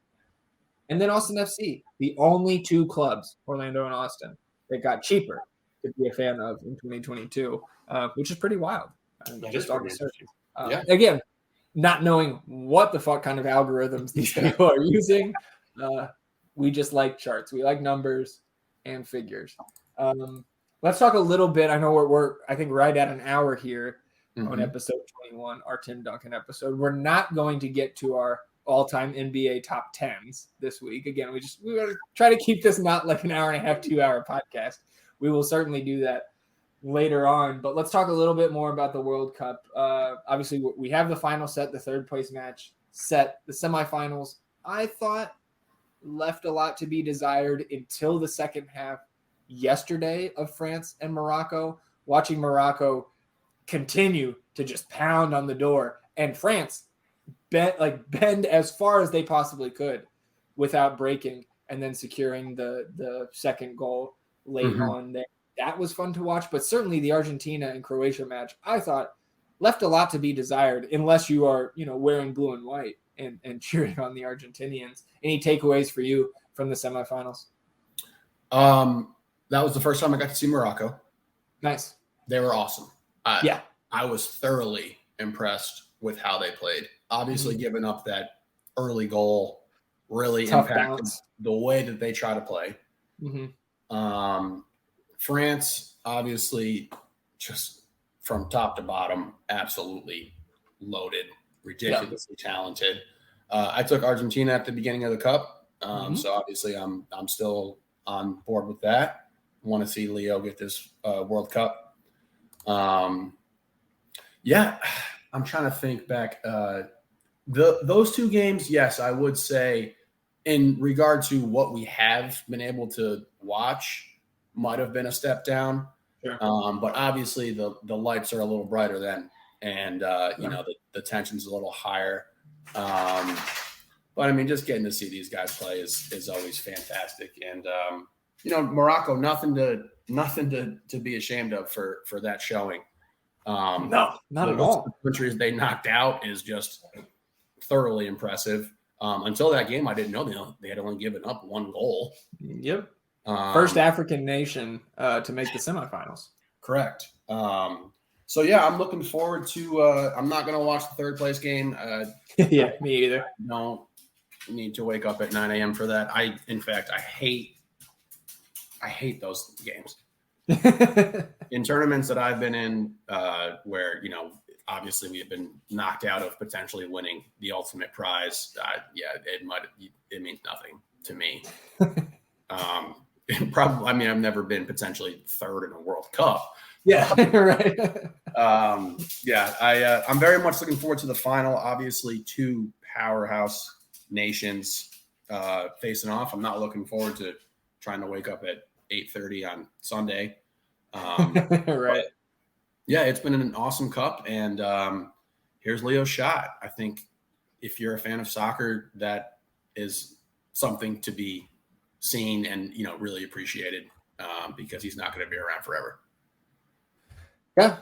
And then Austin FC, the only 2 clubs, Orlando and Austin, that got cheaper to be a fan of in 2022, which is pretty wild. Just on the surface. Again, not knowing what the fuck kind of algorithms these people are using. We just like charts. We like numbers and figures. Let's talk a little bit. I know we're I think right at an hour here on episode 21, our Tim Duncan episode. We're not going to get to our all-time NBA top 10s this week. Again, we want to try to keep this not like an hour and a half, 2-hour podcast. We will certainly do that later on, but let's talk a little bit more about the World Cup. Obviously, we have the final set, the third place match set, the semifinals. I thought left a lot to be desired until the second half yesterday of France and Morocco. Watching Morocco continue to just pound on the door, and France bend as far as they possibly could without breaking, and then securing the second goal late on there. That was fun to watch, but certainly the Argentina and Croatia match, I thought, left a lot to be desired, unless you are, wearing blue and white and cheering on the Argentinians. Any takeaways for you from the semifinals?
That was the first time I got to see Morocco.
Nice.
They were awesome.
Yeah.
I was thoroughly impressed with how they played. Obviously, giving up that early goal really
Tough
impacted
balance.
the way that they try to play. France, obviously, just from top to bottom, absolutely loaded, ridiculously talented. I took Argentina at the beginning of the Cup, so obviously I'm still on board with that. Want to see Leo get this World Cup. Yeah, I'm trying to think back. Those two games, yes, I would say in regard to what we have been able to watch might have been a step down.
Sure.
But obviously the lights are a little brighter then, and the tension's a little higher. But I mean, just getting to see these guys play is always fantastic. And Morocco, nothing to be ashamed of for that showing.
No, not at all.
The countries they knocked out is just thoroughly impressive. Until that game, I didn't know they had only given up one goal.
Yep. First African nation to make the semifinals.
Correct. So yeah, I'm looking forward to. I'm not going to watch the third place game.
Yeah, me either.
I don't need to wake up at 9 a.m. for that. In fact, I hate those games. In tournaments that I've been in, where obviously we have been knocked out of potentially winning the ultimate prize. It means nothing to me. Probably, I've never been potentially third in a World Cup.
Yeah, right.
I'm very much looking forward to the final. Obviously, two powerhouse nations facing off. I'm not looking forward to trying to wake up at 8:30 on Sunday.
Right.
Yeah, it's been an awesome cup, and here's Leo's shot. I think if you're a fan of soccer, that is something to be seen and really appreciated, because he's not going to be around forever.
Yeah,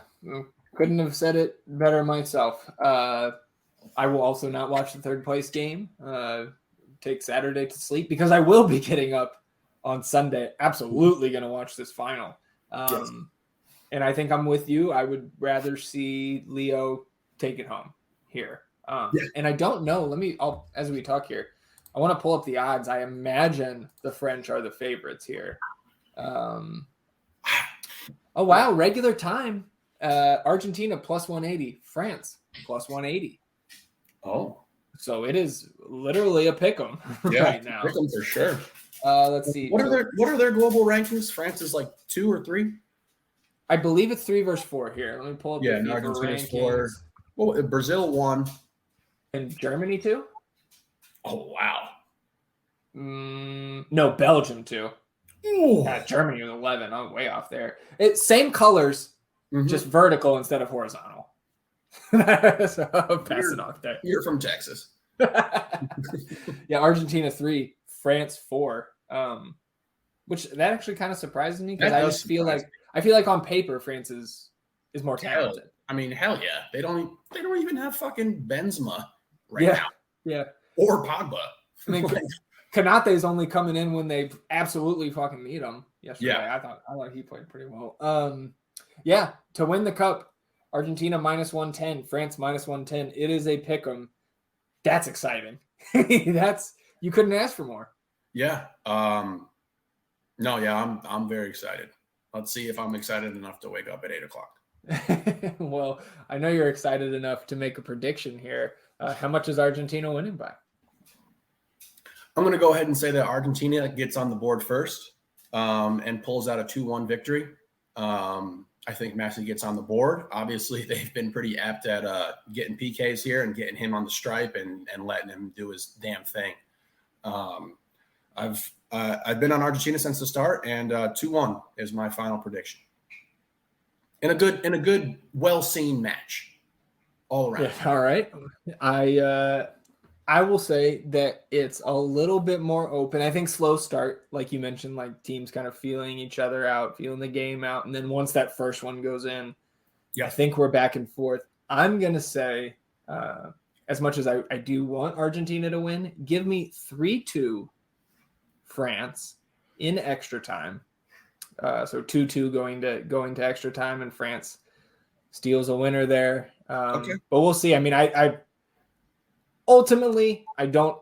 couldn't have said it better myself. I will also not watch the third place game. Take Saturday to sleep, because I will be getting up on Sunday. Absolutely going to watch this final.
Yes.
And I think I'm with you. I would rather see Leo take it home here. And I don't know. As we talk here, I want to pull up the odds. I imagine the French are the favorites here. Oh, wow. Regular time. Argentina plus 180. France plus 180.
Oh.
So it is literally a pick'em right now.
Pick'em for sure.
Let's see.
What are their global rankings? France is like 2 or 3?
I believe it's 3 versus 4 here. Let me pull up the FIFA rankings. 4.
Well, Brazil 1.
And Germany 2?
Oh, wow.
No, Belgium 2. Germany was 11. I'm way off there. Same colors, just vertical instead of horizontal. So I'm passing off there.
You're from Texas.
Yeah, Argentina 3, France 4. Which that actually kind of surprises me, because I just feel like on paper France is more talented.
Hell yeah. They don't even have fucking Benzema now.
Yeah.
Or Pogba.
Kanate's only coming in when they absolutely fucking need him yesterday.
Yeah.
I thought he played pretty well. To win the cup, Argentina minus 110, France minus 110. It is a pick'em. That's exciting. You couldn't ask for more.
Yeah. I'm very excited. Let's see if I'm excited enough to wake up at 8:00.
Well, I know you're excited enough to make a prediction here. How much is Argentina winning by?
I'm going to go ahead and say that Argentina gets on the board first, and pulls out a 2-1 victory. I think Messi gets on the board. Obviously, they've been pretty apt at getting PKs here and getting him on the stripe and letting him do his damn thing. I've been on Argentina since the start, and 2-1 is my final prediction. In a good, well-seen match. all around.
Yeah, all right. I will say that it's a little bit more open. I think slow start, like you mentioned, like teams kind of feeling each other out, feeling the game out. And then once that first one goes in, I think we're back and forth. I'm going to say, as much as I do want Argentina to win, give me 3-2 France in extra time. So 2-2 going to extra time, and France steals a winner there. But we'll see. I mean, I ultimately, I don't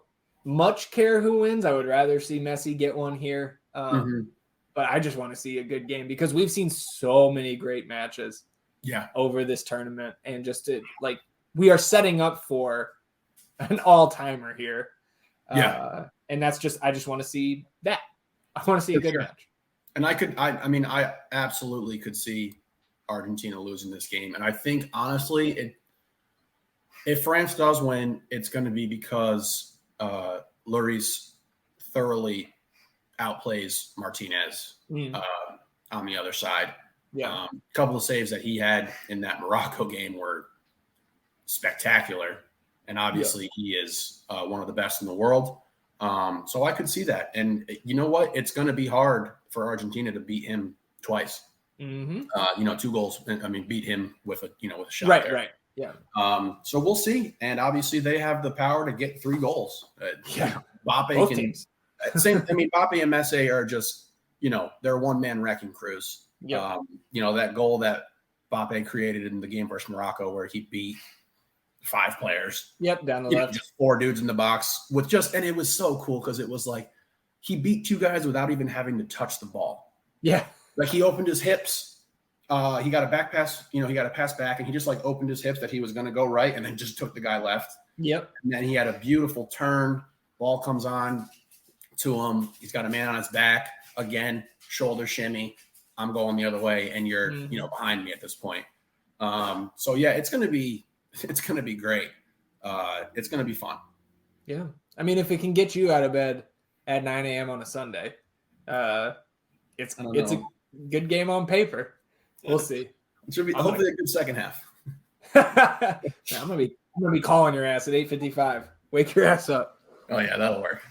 much care who wins. I would rather see Messi get one here. But I just want to see a good game because we've seen so many great matches over this tournament. And just we are setting up for an all-timer here. And that's just, I just want to see that. I want to see a good match.
And I absolutely could see Argentina losing this game. And I think, honestly, if France does win, it's going to be because Lloris thoroughly outplays Martinez on the other side. A couple of saves that he had in that Morocco game were spectacular. And obviously he is one of the best in the world. So I could see that. And you know what? It's going to be hard for Argentina to beat him twice. 2 goals. I mean, beat him with a shot. Right.
Yeah.
So we'll see. And obviously they have the power to get 3 goals. Mbappe and Messi are just, they're one-man wrecking crews. That goal that Mbappe created in the game versus Morocco where he beat 5 players.
Down the left.
Just 4 dudes in the box and it was so cool because it was like he beat 2 guys without even having to touch the ball.
Yeah.
Like he opened his hips. He got a back pass, he got a pass back and he just opened his hips that he was going to go right and then just took the guy left.
Yep.
And then he had a beautiful turn. Ball comes on to him. He's got a man on his back. Again, shoulder shimmy. I'm going the other way and you're, behind me at this point. So yeah, it's going to be great. It's going to be fun.
Yeah. I mean, if it can get you out of bed at 9 a.m. on a Sunday, it's a good game on paper. We'll see.
It should be hopefully a good second half.
I'm gonna be calling your ass at 8:55. Wake your ass up.
Oh yeah, that'll work.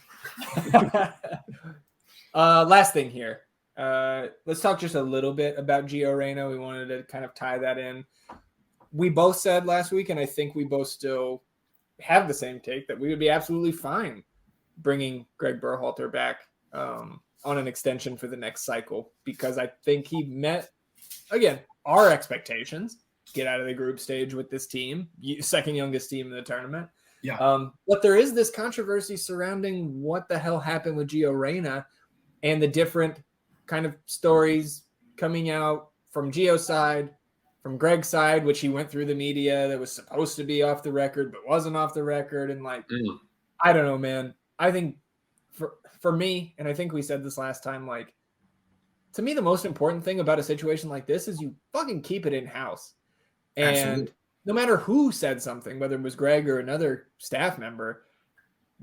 Last thing here. Let's talk just a little bit about Gio Reyna. We wanted to kind of tie that in. We both said last week, and I think we both still have the same take, that we would be absolutely fine bringing Greg Berhalter back on an extension for the next cycle, because I think he met, again, our expectations. Get out of the group stage with this team, second youngest team in the tournament. But there is this controversy surrounding what the hell happened with Gio Reyna and the different kind of stories coming out from Gio's side, from Greg's side, which he went through the media that was supposed to be off the record but wasn't off the record. And I don't know, man. I think for me, and I think we said this last time, to me, the most important thing about a situation like this is you fucking keep it in-house. And Absolutely. No matter who said something, whether it was Greg or another staff member,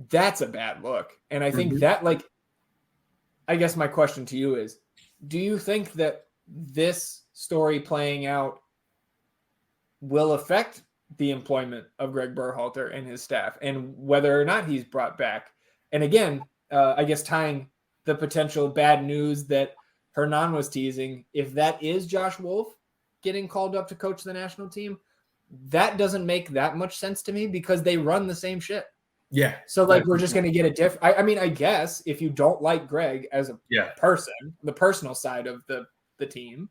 that's a bad look. And I think that, I guess my question to you is, do you think that this story playing out will affect the employment of Greg Berhalter and his staff and whether or not he's brought back? And again, I guess tying the potential bad news that Hernan was teasing, if that is Josh Wolf getting called up to coach the national team, that doesn't make that much sense to me because they run the same shit.
Yeah.
So we're just going to get a different. I mean, I guess if you don't like Greg as a person, the personal side of the team,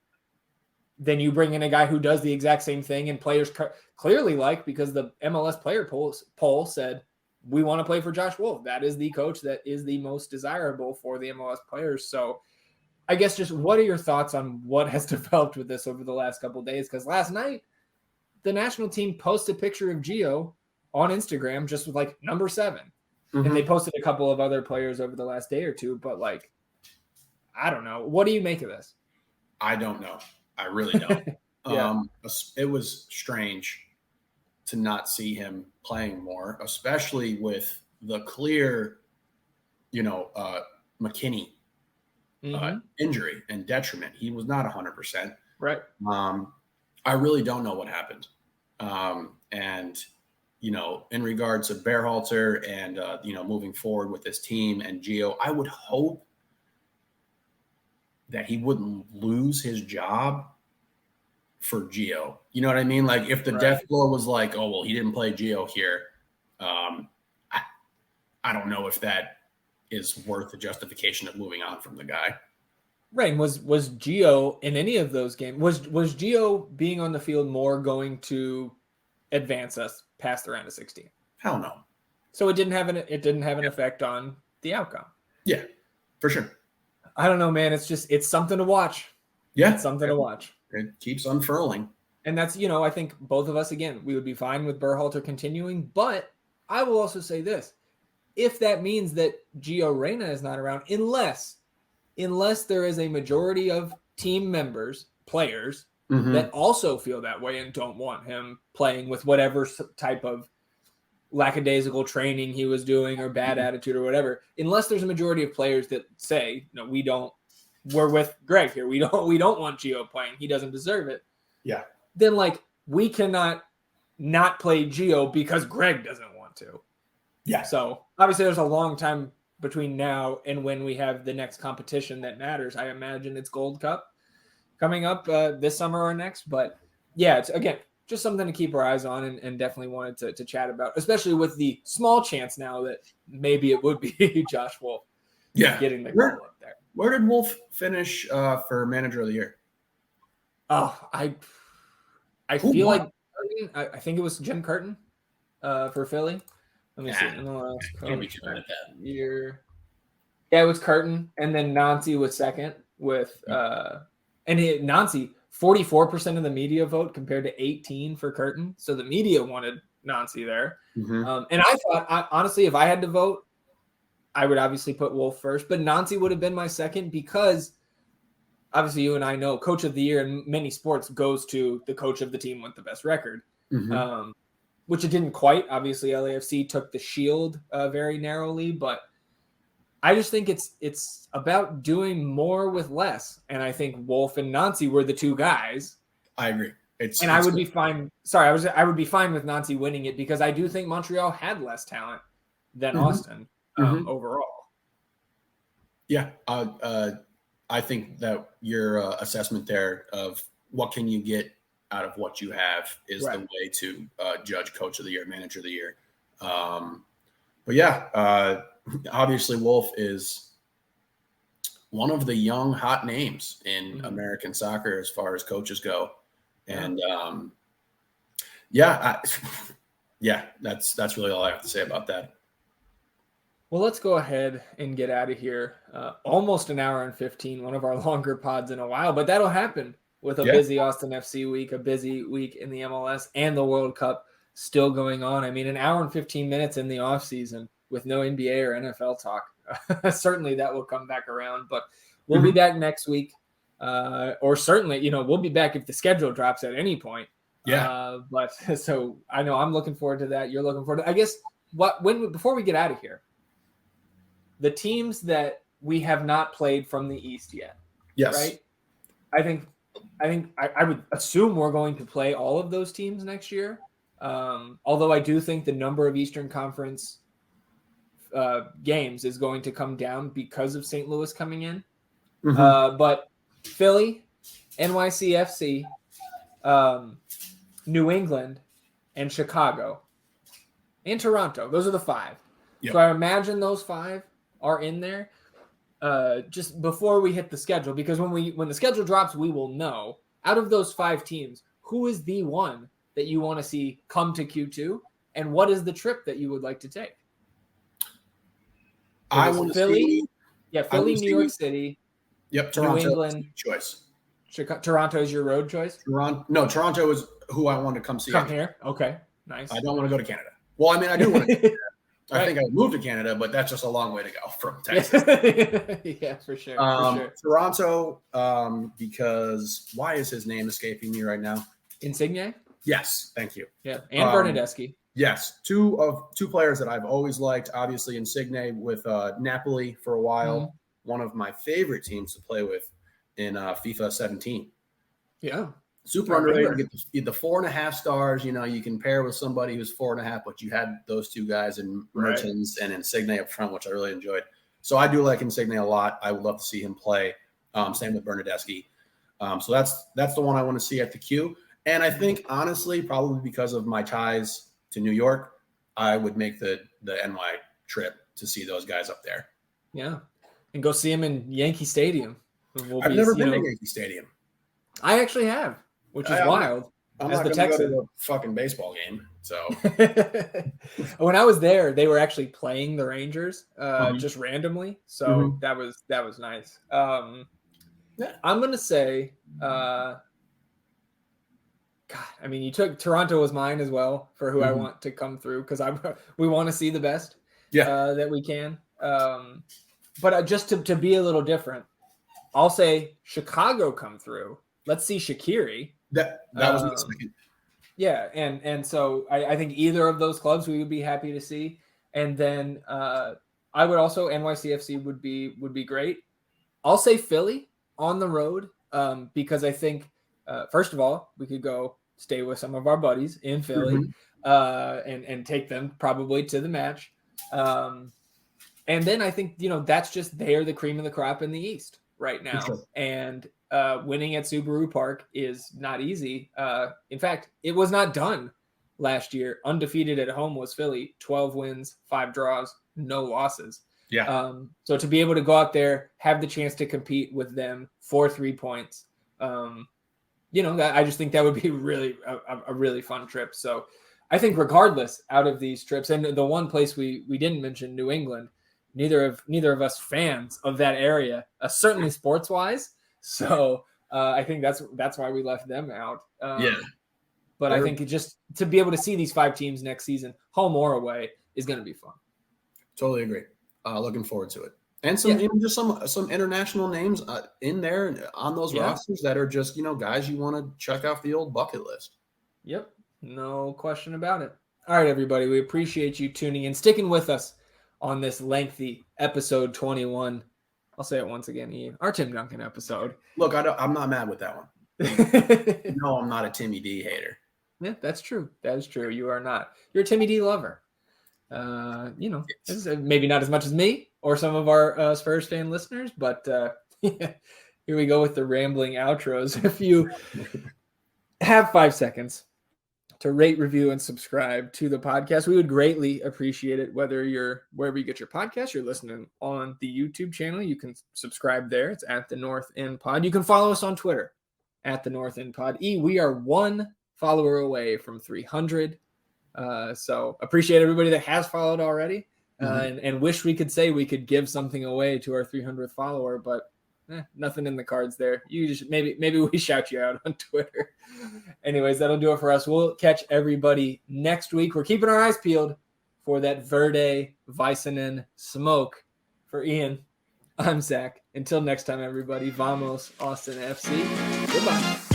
then you bring in a guy who does the exact same thing and players clearly like, because the MLS player poll said, we want to play for Josh Wolf. That is the coach that is the most desirable for the MLS players. So I guess just what are your thoughts on what has developed with this over the last couple of days? Because last night, the national team posted a picture of Gio on Instagram just with number 7. And they posted a couple of other players over the last day or two. But I don't know. What do you make of this?
I don't know. I really don't. It was strange to not see him playing more, especially with the clear, McKinney injury and detriment. He was not 100%.
Right.
I really don't know what happened. And, in regards to Berhalter and, moving forward with this team and Gio, I would hope that he wouldn't lose his job for Gio. You know what I mean? Like if the death blow was like, oh, well, he didn't play Gio here. I don't know if that is worth the justification of moving on from the guy.
Right. And was Gio in any of those games? Was Gio being on the field more going to advance us past the round of 16?
Hell no.
So it didn't have an effect on the outcome.
Yeah, for sure.
I don't know, man. It's something to watch.
Yeah.
It's something to watch.
It keeps unfurling.
And that's, I think both of us, again, we would be fine with Berhalter continuing. But I will also say this. If that means that Gio Reyna is not around, unless there is a majority of team members, players, that also feel that way and don't want him playing with whatever type of lackadaisical training he was doing or bad attitude or whatever, unless there's a majority of players that say, no, we're with Greg here. We don't want Gio playing. He doesn't deserve it.
Yeah.
Then we cannot not play Gio because Greg doesn't want to.
Yeah.
So obviously there's a long time between now and when we have the next competition that matters. I imagine it's Gold Cup coming up this summer or next. But yeah, it's, again, just something to keep our eyes on and definitely wanted to chat about, especially with the small chance now that maybe it would be Josh Wolf getting the goal up there.
Where did Wolf finish for Manager of the Year?
Oh, I feel like I think it was Jim Curtin for Philly. Let me see.
Can't be too bad at that.
Year. Yeah, it was Curtin, and then Nancy was second with Nancy 44% of the media vote compared to 18 for Curtin. So the media wanted Nancy there. And I thought, honestly, if I had to vote, I would obviously put Wolf first, but Nancy would have been my second because obviously you and I know Coach of the Year in many sports goes to the coach of the team with the best record. Which it didn't quite. Obviously, LAFC took the shield very narrowly, but I just think it's about doing more with less. And I think Wolf and Nancy were the two guys.
I agree.
I would be fine. Sorry, I would be fine with Nancy winning it because I do think Montreal had less talent than Austin overall.
Yeah, I think that your assessment there of what can you get out of what you have is the way to judge Coach of the Year, Manager of the Year. But yeah, obviously Wolf is one of the young hot names in American soccer as far as coaches go. And that's really all I have to say about that.
Well, let's go ahead and get out of here. Almost an hour and 15, one of our longer pods in a while, but that'll happen with a busy Austin FC week, a busy week in the MLS, and the World Cup still going on. I mean, an hour and 15 minutes in the offseason with no NBA or NFL talk. Certainly that will come back around, but we'll be back next week. Or certainly, we'll be back if the schedule drops at any point.
Yeah.
But so I know I'm looking forward to that. You're looking forward to, I guess, before we get out of here, the teams that we have not played from the East yet.
Yes.
Right. I would assume we're going to play all of those teams next year. Although I do think the number of Eastern Conference games is going to come down because of St. Louis coming in. But Philly, NYCFC, New England, and Chicago, and Toronto. Those are the 5.
Yep.
So I imagine those 5 are in there. Just before we hit the schedule, because when the schedule drops, we will know out of those 5 teams, who is the one that you want to see come to Q2 and what is the trip that you would like to take?
I want
Philly, Philly, New York City.
Yep. Toronto.
New England.
Choice.
Toronto is your road choice?
Toronto is who I want to come see.
Come here. Okay. Nice.
I don't want to go to Canada. Well, I mean, I do want to go to Canada. I think I would move to Canada, but that's just a long way to go from Texas.
Yeah, for sure.
Toronto, because why is his name escaping me right now?
Insigne?
Yes, thank you.
Yeah, and Bernadeschi.
Yes, two players that I've always liked. Obviously, Insigne with Napoli for a while. One of my favorite teams to play with in FIFA 17.
Yeah.
Super underrated. You get the 4.5 stars. You know, you can pair with somebody who's 4.5, but you had those two guys in Mertens and Insigne up front, which I really enjoyed. So I do like Insigne a lot. I would love to see him play. Same with Bernadeschi. So that's the one I want to see at the Q. And I think, honestly, probably because of my ties to New York, I would make the NY trip to see those guys up there.
Yeah. And go see them in Yankee Stadium.
I've never been to Yankee Stadium.
I actually have, which is wild.
I'm not going to go to a fucking baseball game. So
when I was there, they were actually playing the Rangers just randomly. So that was nice. I'm going to say, God, I mean, you took Toronto as mine as well for who I want to come through because we want to see the best that we can. But just to be a little different, I'll say Chicago come through. Let's see Shaqiri.
That was my second.
Yeah, and so I think either of those clubs we would be happy to see. And then I would also NYCFC would be great. I'll say Philly on the road because I think first of all we could go stay with some of our buddies in Philly and take them probably to the match. And then I think that's just they're the cream of the crop in the East right now, and winning at Subaru Park is not easy. In fact, it was not done last year. Undefeated at home was Philly, 12 wins, 5 draws, no losses.
Yeah.
So to be able to go out there, have the chance to compete with them for 3 points, that I just think that would be really a really fun trip. So I think regardless out of these trips, and the one place we didn't mention, New England, neither of us fans of that area, certainly sports wise. So I think that's why we left them out. But I think just to be able to see these 5 teams next season, home or away, is going to be fun.
Totally agree. Looking forward to it. And some international names in there on those rosters that are just, guys you want to check off the old bucket list.
Yep. No question about it. All right, everybody. We appreciate you tuning in, sticking with us on this lengthy episode 21. I'll say it once again, Ian. Our Tim Duncan episode.
Look, I'm not mad with that one. No, I'm not a Timmy D hater.
Yeah, that's true. That is true. You are not. You're a Timmy D lover. Maybe not as much as me or some of our Spurs fan listeners, but here we go with the rambling outros. If you have 5 seconds to rate, review, and subscribe to the podcast, we would greatly appreciate it. Whether you're wherever you get your podcast, you're listening on the YouTube channel, you can subscribe there. It's at the North End Pod. You can follow us on Twitter at the North End Pod. We are 1 follower away from 300. So appreciate everybody that has followed already, and wish we could say we could give something away to our 300th follower, but nothing in the cards there. You just maybe we shout you out on Twitter. Anyways, that'll do it for us. We'll catch everybody next week. We're keeping our eyes peeled for that Verde Väisänen smoke. For Ian, I'm Zac. Until next time, everybody. Vamos Austin FC. Goodbye.